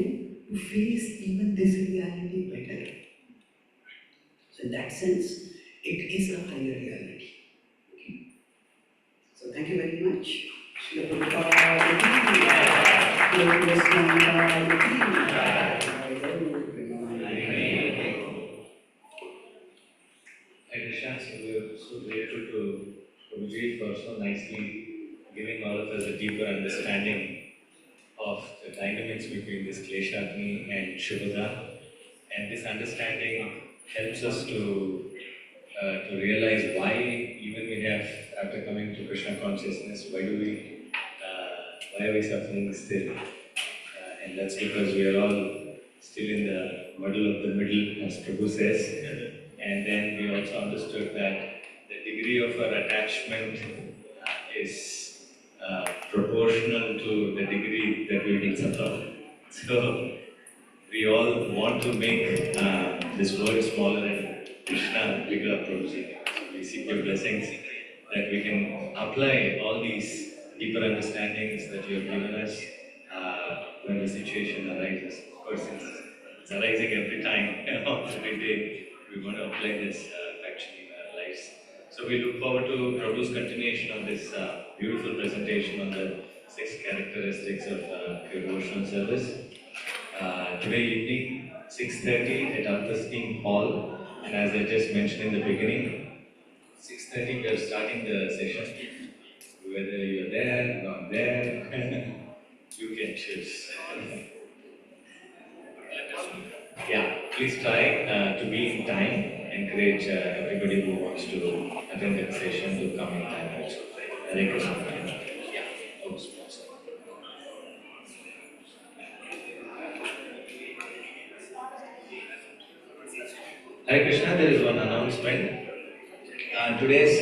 to face even this reality better. So in that sense, it is a higher reality. Okay. So thank you very much. Srila Krishna, so we are so grateful to Prabhuji for so nicely giving all of us a deeper understanding of the dynamics between this Kleshagni and Shubhada. And this understanding helps us to realize why even we have, after coming to Krishna consciousness, why are we suffering still? And that's because we are all still in the middle of the middle, as Prabhu says. And then we also understood that the degree of our attachment is proportional to the degree that we will suffer. So we all want to make this world smaller and Krishna bigger, Prabhuji. So we seek your blessings that we can apply all these deeper understandings that you have given us when the situation arises. Of course, it's arising every time, every day. We want to apply this actually in our lives. So we look forward to Prabhu's continuation of this beautiful presentation on the 6 characteristics of devotional service. Today evening, 6:30 at ISKCON Hall, and as I just mentioned in the beginning, 6:30 we are starting the session. Whether you're there, not there, you can choose. Yeah, please try to be in time. Encourage everybody who wants to attend that session to come in time also. Hare Krishna. Yeah, oh, sponsor. Hare Krishna, there is one announcement. Today's